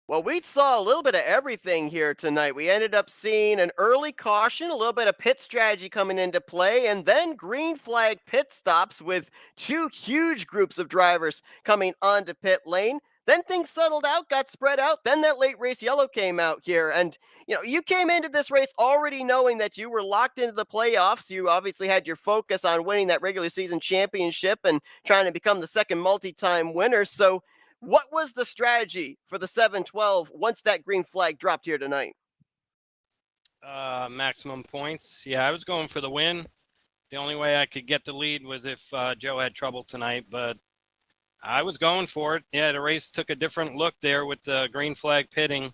Well, we saw a little bit of everything here tonight. We ended up seeing an early caution, a little bit of pit strategy coming into play, and then green flag pit stops with two huge groups of drivers coming onto pit lane. Then things settled out, got spread out. Then that late race yellow came out here. And, you came into this race already knowing that you were locked into the playoffs. You obviously had your focus on winning that regular season championship and trying to become the second multi time winner. So, what was the strategy for the 712 once that green flag dropped here tonight? Maximum points. Yeah, I was going for the win. The only way I could get the lead was if Joe had trouble tonight, but I was going for it. Yeah, the race took a different look there with the green flag pitting,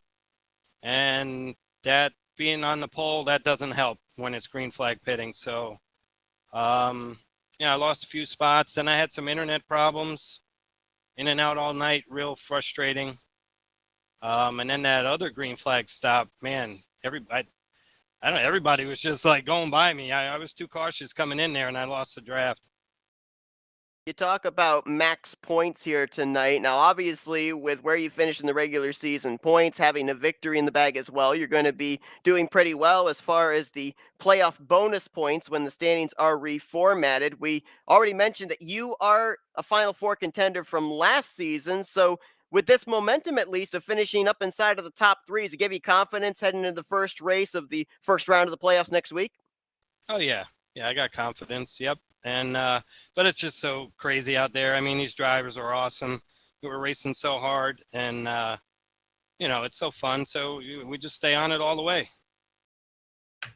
and that being on the pole, that doesn't help when it's green flag pitting. So, yeah, I lost a few spots. Then I had some internet problems, in and out all night, real frustrating. And then that other green flag stop, man, I don't know, everybody was just like going by me. I was too cautious coming in there and I lost the draft. You talk about max points here tonight. Now, obviously, with where you finished in the regular season points, having a victory in the bag as well, you're going to be doing pretty well as far as the playoff bonus points when the standings are reformatted. We already mentioned that you are a Final Four contender from last season. So, with this momentum, at least, of finishing up inside of the top three, does it give you confidence heading into the first race of the first round of the playoffs next week? Oh, yeah. Yeah, I got confidence. Yep. And, but it's just so crazy out there. I mean, these drivers are awesome. We were racing so hard and, it's so fun. So we just stay on it all the way.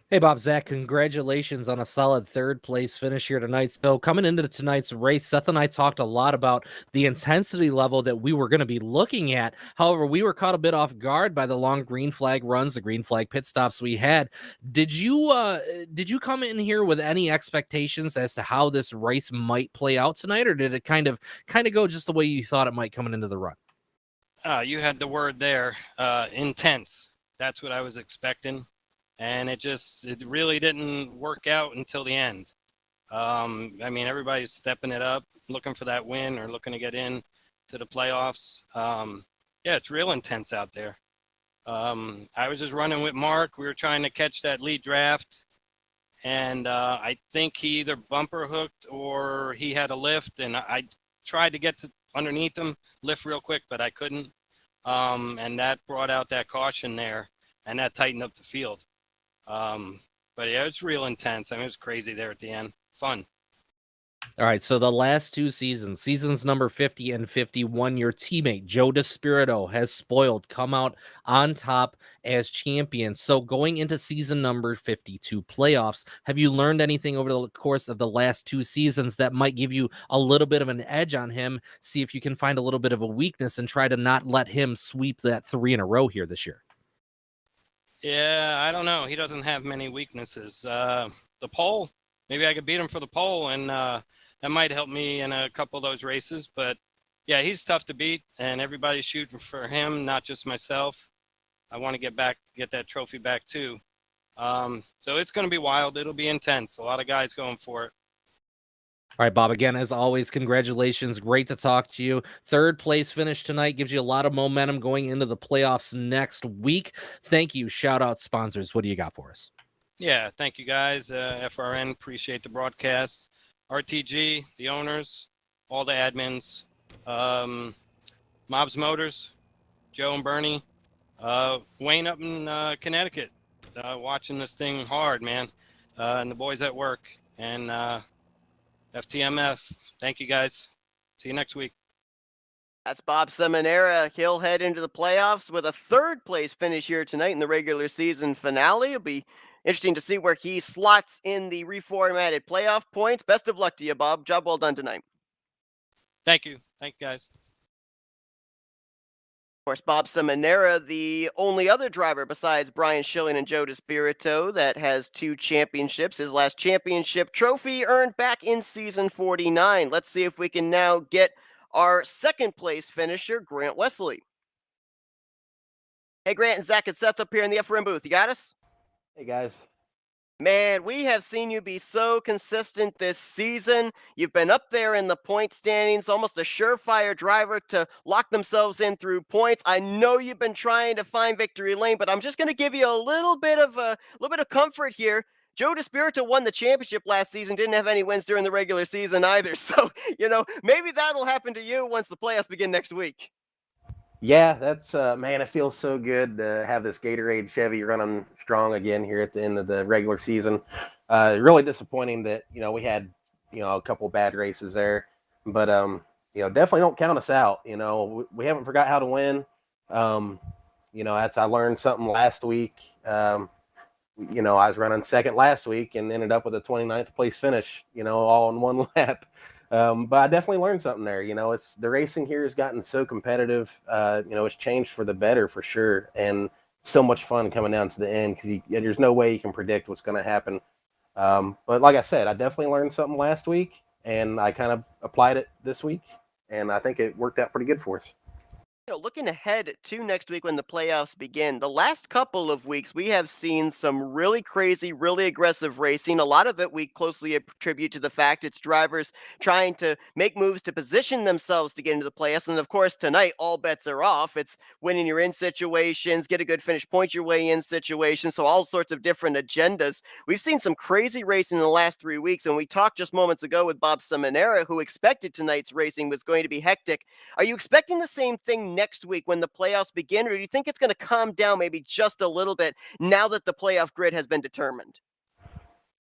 Hey, Bob, Zach, congratulations on a solid third place finish here tonight. So, coming into tonight's race, Seth and I talked a lot about the intensity level that we were going to be looking at. However, we were caught a bit off guard by the long green flag runs, the green flag pit stops we had. Did you come in here with any expectations as to how this race might play out tonight, or did it kind of go just the way you thought it might coming into the run? You had the word there, intense. That's what I was expecting. And it really didn't work out until the end. I mean, everybody's stepping it up, looking for that win or looking to get in to the playoffs. Yeah, it's real intense out there. I was just running with Mark. We were trying to catch that lead draft. And I think he either bumper hooked or he had a lift. And I tried to get to underneath him, lift real quick, but I couldn't. And that brought out that caution there, and that tightened up the field. But yeah, it's real intense. I mean, it was crazy there at the end. Fun. All right, so the last two seasons number 50 and 51, your teammate Joe DeSpirito has spoiled, come out on top as champion. So going into season number 52 playoffs, have you learned anything over the course of the last two seasons that might give you a little bit of an edge on him? See if you can find a little bit of a weakness and try to not let him sweep that three in a row here this year. Yeah, I don't know. He doesn't have many weaknesses. The pole, maybe I could beat him for the pole, and that might help me in a couple of those races. But yeah, he's tough to beat, and everybody's shooting for him, not just myself. I want to get that trophy back too. So it's going to be wild. It'll be intense. A lot of guys going for it. All right, Bob, again, as always, congratulations. Great to talk to you. Third place finish tonight gives you a lot of momentum going into the playoffs next week. Thank you. Shout out sponsors. What do you got for us? Yeah, thank you guys. FRN, appreciate the broadcast. RTG, the owners, all the admins. Mobs Motors, Joe and Bernie. Wayne up in Connecticut, watching this thing hard, man. And the boys at work. And FTMF. Thank you, guys. See you next week. That's Bob Seminara. He'll head into the playoffs with a third place finish here tonight in the regular season finale. It'll be interesting to see where he slots in the reformatted playoff points. Best of luck to you, Bob. Job well done tonight. Thank you. Thank you, guys. Of course, Bob Seminara, the only other driver besides Brian Schilling and Joe DeSpirito that has two championships. His last championship trophy earned back in season 49. Let's see if we can now get our second place finisher, Grant Wesley. Hey, Grant and Zach and Seth up here in the FRM booth. You got us? Hey guys. Man, we have seen you be so consistent this season. You've been up there in the point standings, almost a surefire driver to lock themselves in through points. I know you've been trying to find victory lane, but I'm just going to give you a little bit of comfort here. Joe DeSpirito won the championship last season, didn't have any wins during the regular season either. So, maybe that'll happen to you once the playoffs begin next week. Yeah, that's man, it feels so good to have this Gatorade Chevy running strong again here at the end of the regular season. Really disappointing that we had a couple bad races there, but definitely don't count us out. We haven't forgot how to win. That's I learned something last week. I was running second last week and ended up with a 29th place finish. All in one lap. But I definitely learned something there. It's the racing here has gotten so competitive. It's changed for the better for sure, and so much fun coming down to the end because there's no way you can predict what's going to happen. But like I said, I definitely learned something last week, and I kind of applied it this week, and I think it worked out pretty good for us. Looking ahead to next week when the playoffs begin, the last couple of weeks we have seen some really crazy, really aggressive racing. A lot of it we closely attribute to the fact it's drivers trying to make moves to position themselves to get into the playoffs. And of course, tonight, all bets are off. It's winning your in situations, get a good finish, point your way in situations. So all sorts of different agendas. We've seen some crazy racing in the last 3 weeks. And we talked just moments ago with Bob Seminara, who expected tonight's racing was going to be hectic. Are you expecting the same thing next week when the playoffs begin, or do you think it's going to calm down maybe just a little bit now that the playoff grid has been determined?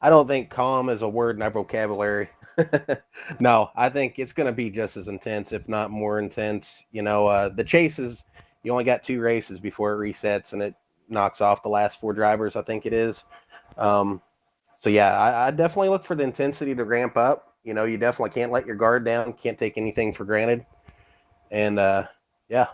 I don't think calm is a word in our vocabulary. No, I think it's going to be just as intense, if not more intense. The chase is, you only got 2 races before it resets and it knocks off the last 4 drivers, I think it is. So yeah, I definitely look for the intensity to ramp up. You definitely can't let your guard down, can't take anything for granted. And yeah.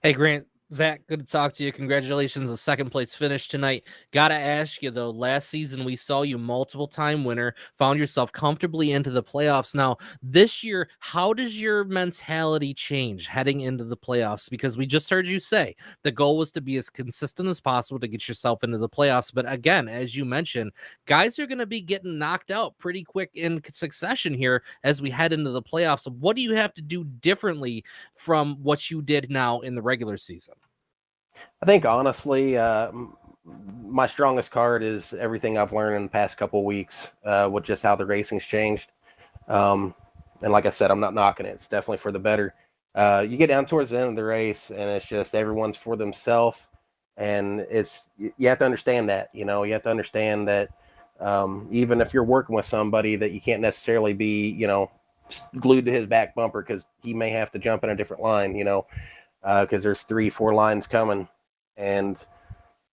Hey, Grant, Zach, good to talk to you. Congratulations, a second place finish tonight. Gotta ask you though, last season we saw you multiple time winner, found yourself comfortably into the playoffs. Now, this year, how does your mentality change heading into the playoffs? Because we just heard you say the goal was to be as consistent as possible to get yourself into the playoffs. But again, as you mentioned, guys are going to be getting knocked out pretty quick in succession here as we head into the playoffs. What do you have to do differently from what you did now in the regular season? I think honestly, my strongest card is everything I've learned in the past couple of weeks with just how the racing's changed. And like I said, I'm not knocking it. It's definitely for the better. You get down towards the end of the race, and it's just everyone's for themselves. And you have to understand that. You have to understand that even if you're working with somebody, that you can't necessarily be, glued to his back bumper because he may have to jump in a different line. Because there's 3-4 lines coming, and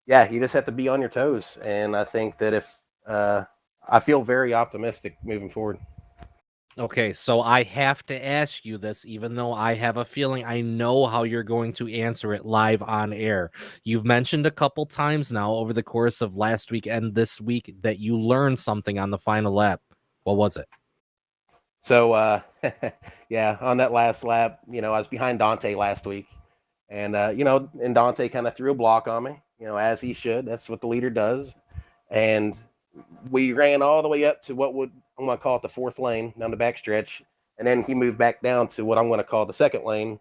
yeah, you just have to be on your toes. And I think that if I feel very optimistic moving forward. Okay, so I have to ask you this, even though I have a feeling I know how you're going to answer it live on air. You've mentioned a couple times now over the course of last week and this week that you learned something on the final lap. What was it? So yeah, on that last lap, I was behind Dante last week. And, and Dante kind of threw a block on me, as he should. That's what the leader does. And we ran all the way up to I'm going to call it the 4th lane down the backstretch. And then he moved back down to what I'm going to call the 2nd lane,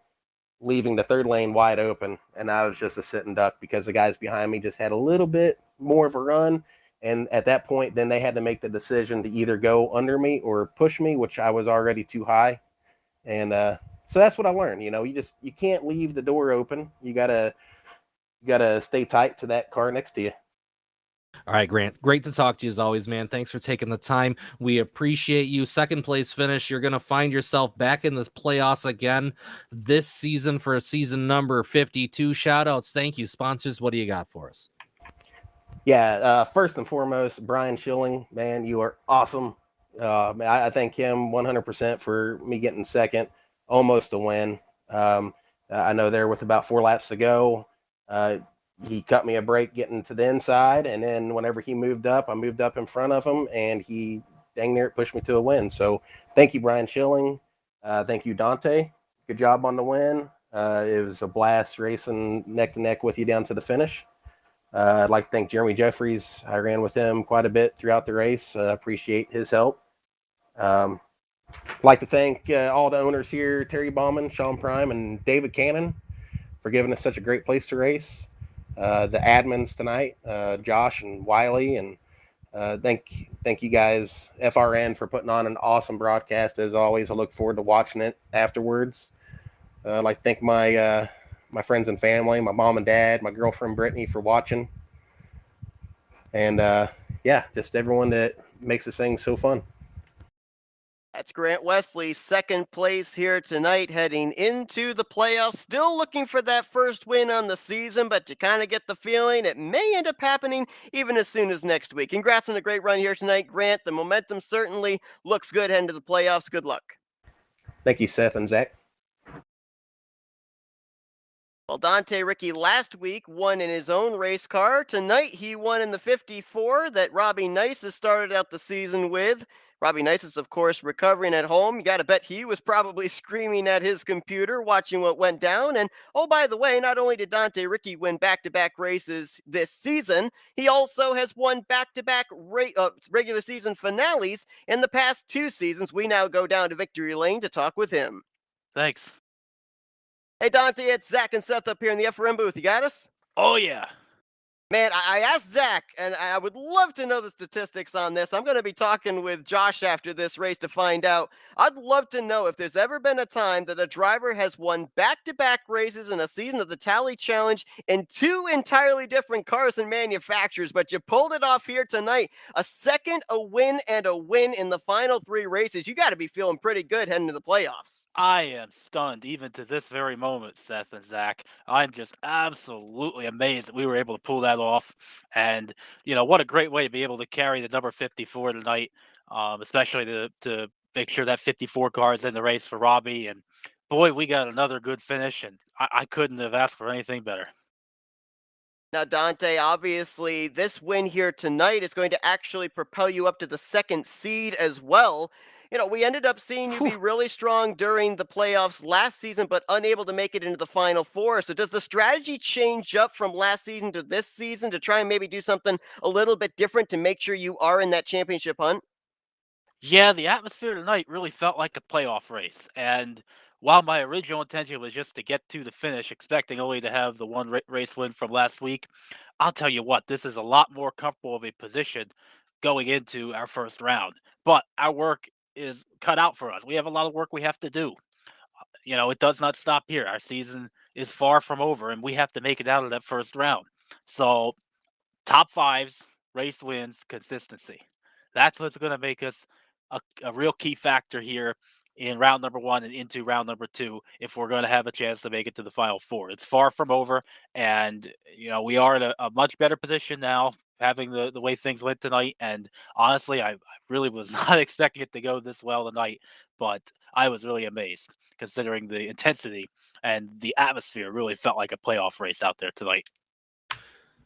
leaving the 3rd lane wide open. And I was just a sitting duck because the guys behind me just had a little bit more of a run. And at that point, then they had to make the decision to either go under me or push me, which I was already too high. And, so that's what I learned. You can't leave the door open. You gotta stay tight to that car next to you. All right, Grant, great to talk to you as always, man. Thanks for taking the time. We appreciate you. Second place finish. You're going to find yourself back in the playoffs again this season for a season number 52. Shout outs. Thank you. Sponsors, what do you got for us? Yeah, first and foremost, Brian Schilling, man, you are awesome. I thank him 100% for me getting second, almost a win. I know there with about 4 laps to go, he cut me a break getting to the inside, and then whenever he moved up, I moved up in front of him, and he dang near pushed me to a win. So thank you, Brian Schilling. Thank you, Dante. Good job on the win. It was a blast racing neck to neck with you down to the finish. I'd like to thank Jeremy Jeffries. I ran with him quite a bit throughout the race. Appreciate his help. I'd like to thank all the owners here, Terry Bauman, Sean Prime, and David Cannon, for giving us such a great place to race. The admins tonight, Josh and Wiley, and thank you guys, FRN, for putting on an awesome broadcast. As always, I look forward to watching it afterwards. I'd like to thank my friends and family, my mom and dad, my girlfriend Brittany, for watching, and yeah, just everyone that makes this thing so fun. That's Grant Wesley, second place here tonight, heading into the playoffs. Still looking for that first win on the season, but you kind of get the feeling it may end up happening even as soon as next week. Congrats on a great run here tonight, Grant. The momentum certainly looks good heading to the playoffs. Good luck. Thank you, Seth and Zach. Well, Dante Ricky last week won in his own race car. Tonight he won in the 54 that Robbie Nice has started out the season with. Robbie Nice is, of course, recovering at home. You got to bet he was probably screaming at his computer watching what went down. And, oh, by the way, not only did Dante Ricky win back-to-back races this season, he also has won back-to-back regular season finales in the past 2 seasons. We now go down to Victory Lane to talk with him. Thanks. Hey, Dante, it's Zach and Seth up here in the FRM booth. You got us? Oh, yeah. Man, I asked Zach, and I would love to know the statistics on this. I'm going to be talking with Josh after this race to find out. I'd love to know if there's ever been a time that a driver has won back-to-back races in a season of the Tally Challenge in 2 entirely different cars and manufacturers, but you pulled it off here tonight. A second, a win, and a win in the final 3 races. You got to be feeling pretty good heading to the playoffs. I am stunned even to this very moment, Seth and Zach. I'm just absolutely amazed that we were able to pull that off. And, what a great way to be able to carry the number 54 tonight, especially to make sure that 54 car is in the race for Robbie. And boy, we got another good finish, and I couldn't have asked for anything better. Now, Dante, obviously, this win here tonight is going to actually propel you up to the 2nd seed as well. We ended up seeing you be really strong during the playoffs last season, but unable to make it into the Final Four. So does the strategy change up from last season to this season to try and maybe do something a little bit different to make sure you are in that championship hunt? Yeah, the atmosphere tonight really felt like a playoff race. And while my original intention was just to get to the finish, expecting only to have the one race win from last week, I'll tell you what, this is a lot more comfortable of a position going into our first round. But our work is cut out for us. We have a lot of work we have to do. It does not stop here. Our season is far from over, and we have to make it out of that first round. So top fives, race wins, consistency. That's what's going to make us a real key factor here in round number 1 and into round number 2 if we're going to have a chance to make it to the Final Four. It's far from over, and we are in a much better position now, having the way things went tonight. And honestly, I really was not expecting it to go this well tonight, but I was really amazed considering the intensity and the atmosphere. Really felt like a playoff race out there tonight.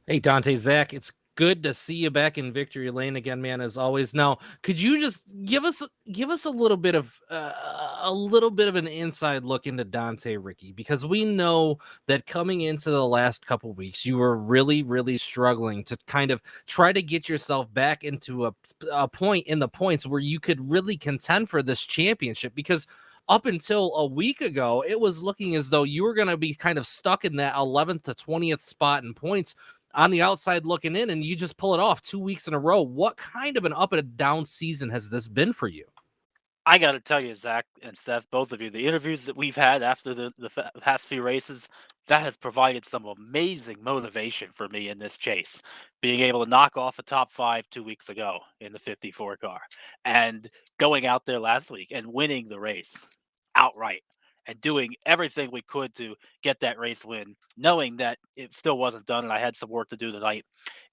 Hey, Dante, Zach, it's good to see you back in Victory Lane again, man, as always. Now, could you just give us a little bit of an inside look into Dante Ricky? Because we know that coming into the last couple weeks, you were really, really struggling to kind of try to get yourself back into a point in the points where you could really contend for this championship. Because up until a week ago, it was looking as though you were going to be kind of stuck in that 11th to 20th spot in points on the outside looking in, and you just pull it off 2 weeks in a row. What kind of an up and down season has this been for you? I got to tell you, Zach and Seth, both of you, the interviews that we've had after the past few races, that has provided some amazing motivation for me in this chase. Being able to knock off a top 5 2 weeks ago in the 54 car and going out there last week and winning the race outright and doing everything we could to get that race win, knowing that it still wasn't done and I had some work to do tonight.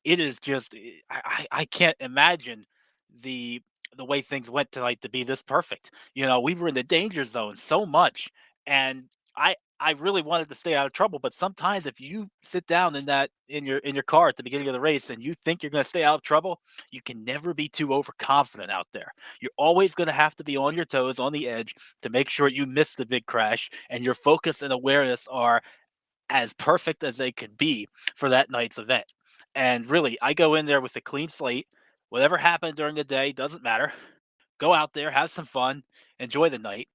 It is just, I can't imagine the way things went tonight to be this perfect. We were in the danger zone so much, and I really wanted to stay out of trouble. But sometimes if you sit down in your car at the beginning of the race and you think you're going to stay out of trouble, you can never be too overconfident out there. You're always going to have to be on your toes, on the edge, to make sure you miss the big crash, and your focus and awareness are as perfect as they can be for that night's event. And really, I go in there with a clean slate. Whatever happened during the day doesn't matter. Go out there, have some fun, enjoy the night,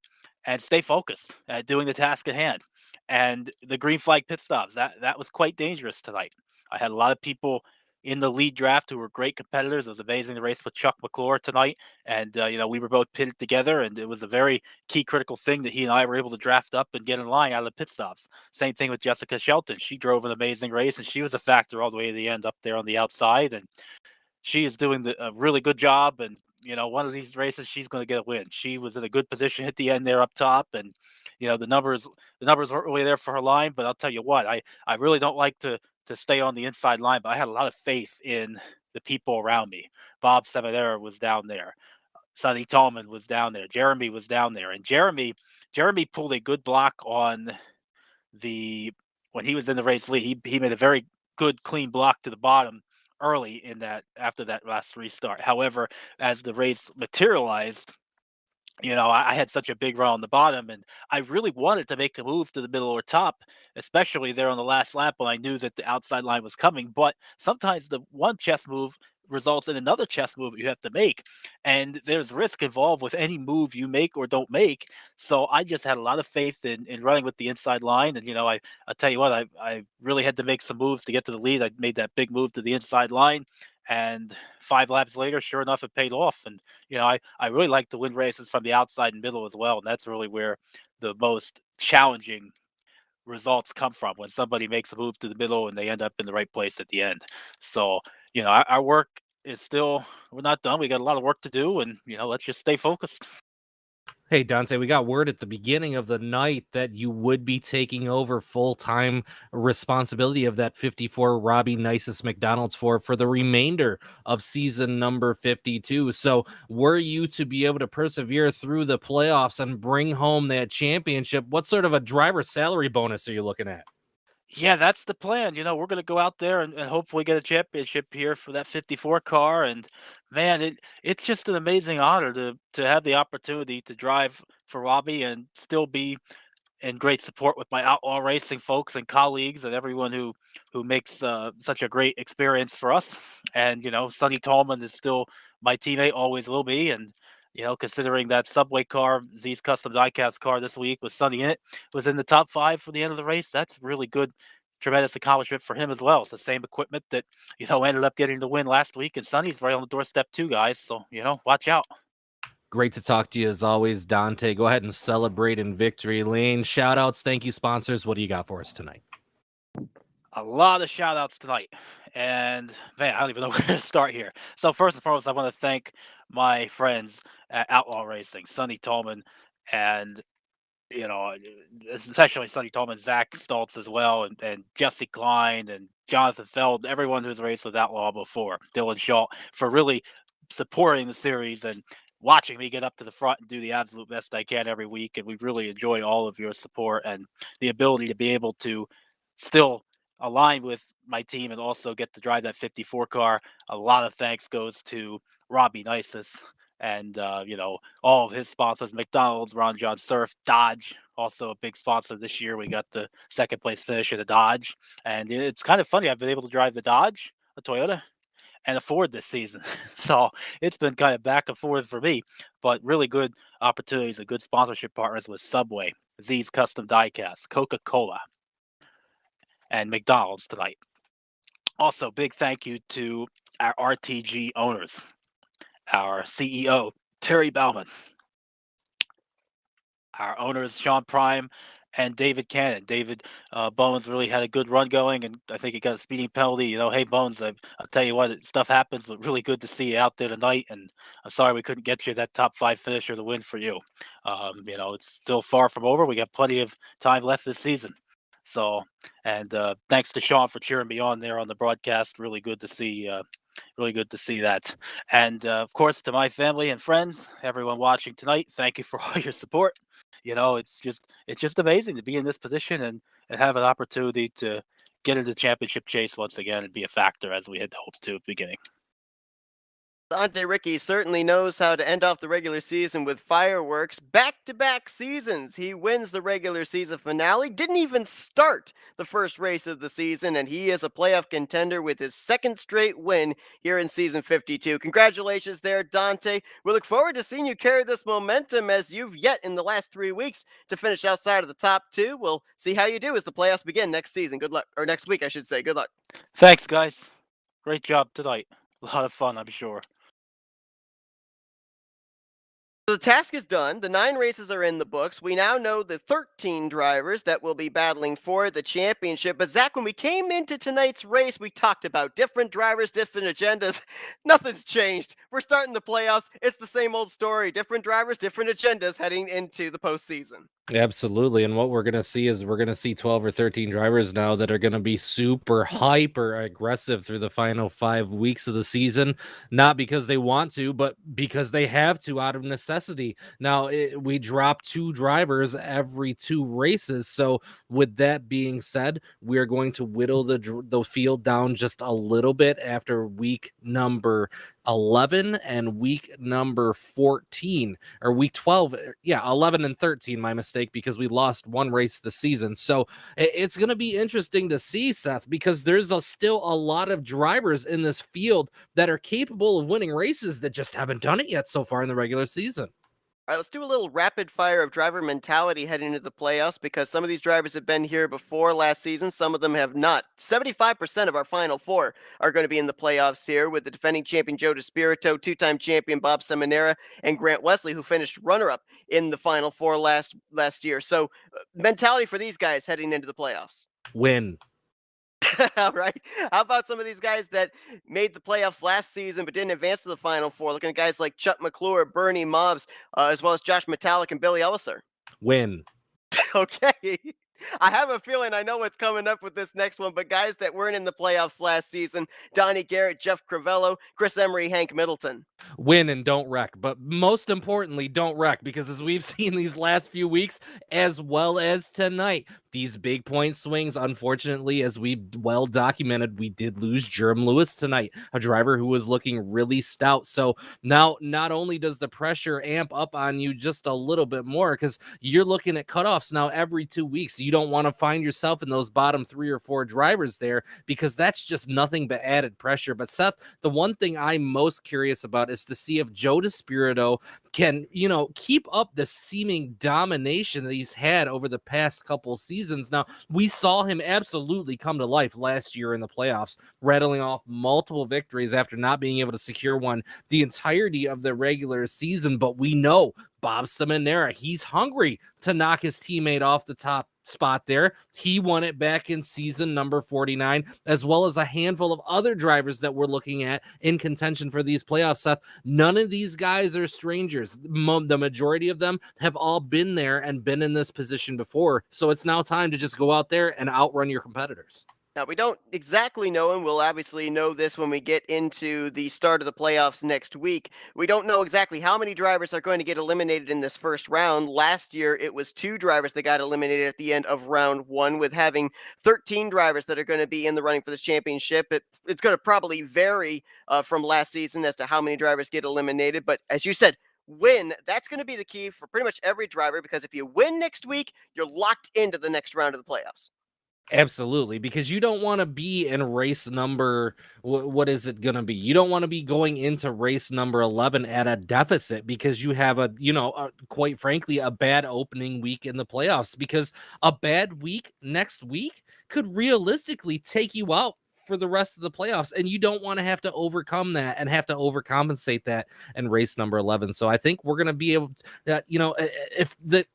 and stay focused at doing the task at hand. And the green flag pit stops, that was quite dangerous tonight. I had a lot of people in the lead draft who were great competitors. It was amazing to race with Chuck Mcclure tonight, and we were both pitted together, and it was a very key critical thing that he and I were able to draft up and get in line out of the pit stops. Same thing with Jessica Shelton. She drove an amazing race, and she was a factor all the way to the end up there on the outside, and she is doing a really good job. And one of these races she's going to get a win. She was in a good position at the end there up top, and the numbers weren't really there for her line. But I'll tell you what, I really don't like to stay on the inside line, but I had a lot of faith in the people around me. Bob Seminara was down there. Sonny Tallman was down there. Jeremy was down there, and Jeremy pulled a good block on the when he was in the race lead. He made a very good clean block to the bottom early in that after that last restart. However, as the race materialized, I had such a big run on the bottom, and I really wanted to make a move to the middle or top, especially there on the last lap when I knew that the outside line was coming. But sometimes the one chess move results in another chess move you have to make, and there's risk involved with any move you make or don't make. So I just had a lot of faith in running with the inside line, and I tell you what, I really had to make some moves to get to the lead. I made that big move to the inside line, and 5 laps later, sure enough, it paid off. And I really like to win races from the outside and middle as well. And that's really where the most challenging results come from, when somebody makes a move to the middle and they end up in the right place at the end. So, our work is still, we're not done. We got a lot of work to do, and, let's just stay focused. Hey, Dante, we got word at the beginning of the night that you would be taking over full-time responsibility of that 54 Robbie Nicest McDonald's for the remainder of season number 52. So were you to be able to persevere through the playoffs and bring home that championship, what sort of a driver salary bonus are you looking at? Yeah, that's the plan. We're going to go out there and hopefully get a championship here for that 54 car. And man, it's just an amazing honor to have the opportunity to drive for Robbie and still be and great support with my outlaw racing folks and colleagues and everyone who makes such a great experience for us. And Sonny Tallman is still my teammate, always will be. And considering that Subway car, Z's custom diecast car this week with Sonny in it, was in the top 5 for the end of the race, that's really good. Tremendous accomplishment for him as well. It's the same equipment that ended up getting the win last week, and Sonny's right on the doorstep too, guys. So watch out. Great to talk to you as always, Dante. Go ahead and celebrate in victory lane. Shout outs, thank you, sponsors. What do you got for us tonight? A lot of shout outs tonight. And man, I don't even know where to start here. So first and foremost, I want to thank my friends at Outlaw Racing, Sonny Tallman, and especially Sonny Tallman, Zach Stoltz as well, and Jesse Klein and Jonathan Feld, everyone who's raced with Outlaw before, Dylan Shaw, for really supporting the series and watching me get up to the front and do the absolute best I can every week. And we really enjoy all of your support and the ability to be able to still align with my team and also get to drive that 54 car. A lot of thanks goes to Robbie Nisus and all of his sponsors: McDonald's, Ron John Surf, Dodge, also a big sponsor this year. We got the second place finish in the Dodge, and it's kind of funny, I've been able to drive the Dodge, a Toyota, and a Ford this season. So it's been kind of back and forth for me, but really good opportunities and good sponsorship partners with Subway, Z's Custom Diecast, Coca-Cola, and McDonald's tonight. Also, big thank you to our RTG owners, our CEO, Terry Bauman, our owners, Sean Prime and David Cannon. David Bones really had a good run going, and I think he got a speeding penalty. Hey, Bones, I'll tell you what, stuff happens, but really good to see you out there tonight, and I'm sorry we couldn't get you that top 5 finish or the win for you. It's still far from over. We got plenty of time left this season. So, and thanks to Sean for cheering me on there on the broadcast. Really good to see that. And of course, to my family and friends, everyone watching tonight, thank you for all your support. It's just amazing to be in this position and have an opportunity to get into the championship chase once again and be a factor as we had hoped to at the beginning. Dante Ricky certainly knows how to end off the regular season with fireworks. Back-to-back seasons, he wins the regular season finale, didn't even start the first race of the season, and he is a playoff contender with his second straight win here in season 52. Congratulations there, Dante. We look forward to seeing you carry this momentum as you've yet in the last 3 weeks to finish outside of the top two. We'll see how you do as the playoffs begin next season. Good luck, or next week, I should say. Good luck. Thanks, guys. Great job tonight. A lot of fun, I'm sure. The task is done. The 9 races are in the books. We now know the 13 drivers that will be battling for the championship. But Zach, when we came into tonight's race, we talked about different drivers, different agendas. Nothing's changed. We're starting the playoffs. It's the same old story. Different drivers, different agendas heading into the postseason. Absolutely. And what we're going to see is we're going to see 12 or 13 drivers now that are going to be super hyper aggressive through the final 5 weeks of the season, not because they want to, but because they have to out of necessity. Now, we drop 2 drivers every 2 races. So with that being said, we are going to whittle the field down just a little bit after week number 11 and week number 14, or week 12. Yeah, 11 and 13, my mistake, because we lost 1 race this season. So it's going to be interesting to see, Seth, because there's still a lot of drivers in this field that are capable of winning races that just haven't done it yet so far in the regular season. All right, let's do a little rapid fire of driver mentality heading into the playoffs because some of these drivers have been here before last season. Some of them have not. 75% of our final 4 are going to be in the playoffs here with the defending champion Joe DeSpirito, 2-time champion Bob Seminara, and Grant Wesley, who finished runner-up in the final 4 last year. So mentality for these guys heading into the playoffs. Win. All right. How about some of these guys that made the playoffs last season but didn't advance to the Final Four? Looking at guys like Chuck McClure, Bernie Mobbs, as well as Josh Metallic and Billy Elliser. Win. Okay. I have a feeling I know what's coming up with this next one, but guys that weren't in the playoffs last season, Donnie Garrett, Jeff Crivello, Chris Emery, Hank Middleton. Win and don't wreck, but most importantly, don't wreck, because as we've seen these last few weeks, as well as tonight, these big point swings, unfortunately, as we've well documented, we did lose Jerem Lewis tonight, a driver who was looking really stout. So now not only does the pressure amp up on you just a little bit more, because you're looking at cutoffs now every 2 weeks. You don't want to find yourself in those bottom 3 or 4 drivers there, because that's just nothing but added pressure. But Seth, the one thing I'm most curious about is to see if Joe DeSpirito can, keep up the seeming domination that he's had over the past couple seasons. Now, we saw him absolutely come to life last year in the playoffs, rattling off multiple victories after not being able to secure one the entirety of the regular season. But we know Bob Seminara, he's hungry to knock his teammate off the top spot there. He won it back in season number 49, as well as a handful of other drivers that we're looking at in contention for these playoffs, Seth. None of these guys are strangers. The majority of them have all been there and been in this position before. So it's now time to just go out there and outrun your competitors. Now, we don't exactly know, and we'll obviously know this when we get into the start of the playoffs next week. We don't know exactly how many drivers are going to get eliminated in this first round. Last year, it was 2 drivers that got eliminated at the end of round 1, with having 13 drivers that are going to be in the running for this championship. It's going to probably vary from last season as to how many drivers get eliminated. But as you said, win, that's going to be the key for pretty much every driver, because if you win next week, you're locked into the next round of the playoffs. Absolutely, because you don't want to be in race number, what is it going to be? You don't want to be going into race number 11 at a deficit because you have quite frankly, a bad opening week in the playoffs, because a bad week next week could realistically take you out for the rest of the playoffs, and you don't want to have to overcome that and have to overcompensate that in race number 11. So I think we're going to be able to,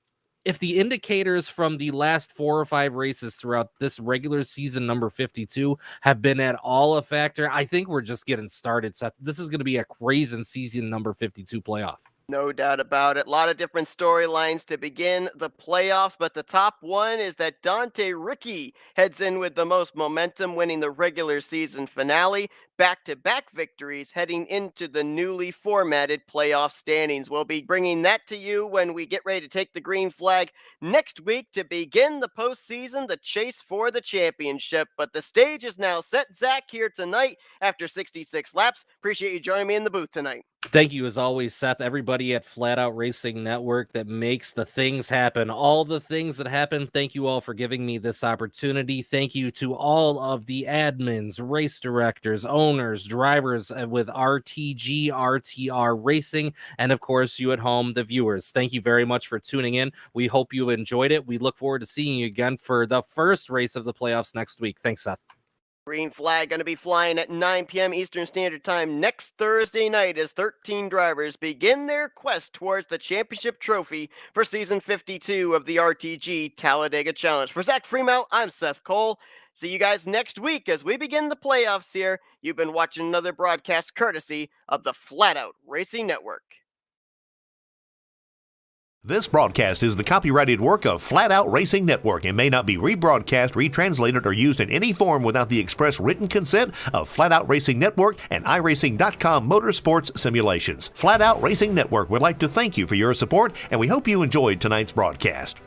if the indicators from the last 4 or 5 races throughout this regular season number 52 have been at all a factor, I think we're just getting started, Seth. This is going to be a crazy season number 52 playoff. No doubt about it. A lot of different storylines to begin the playoffs, but the top one is that Dante Ricky heads in with the most momentum, winning the regular season finale. back-to-back victories heading into the newly formatted playoff standings. We'll be bringing that to you when we get ready to take the green flag next week to begin the postseason, the chase for the championship. But the stage is now set. Zach here tonight after 66 laps. Appreciate you joining me in the booth tonight. Thank you, as always, Seth. Everybody at Flatout Racing Network that makes the things happen. All the things that happen. Thank you all for giving me this opportunity. Thank you to all of the admins, race directors, owners, drivers with RTG, RTR Racing, and of course, you at home, the viewers. Thank you very much for tuning in. We hope you enjoyed it. We look forward to seeing you again for the first race of the playoffs next week. Thanks, Seth. Green flag going to be flying at 9 p.m. Eastern Standard Time next Thursday night as 13 drivers begin their quest towards the championship trophy for Season 52 of the RTG Talladega Challenge. For Zach Fremont, I'm Seth Cole. See you guys next week as we begin the playoffs here. You've been watching another broadcast courtesy of the Flatout Racing Network. This broadcast is the copyrighted work of Flatout Racing Network and may not be rebroadcast, retranslated, or used in any form without the express written consent of Flatout Racing Network and iRacing.com Motorsports Simulations. Flatout Racing Network would like to thank you for your support, and we hope you enjoyed tonight's broadcast.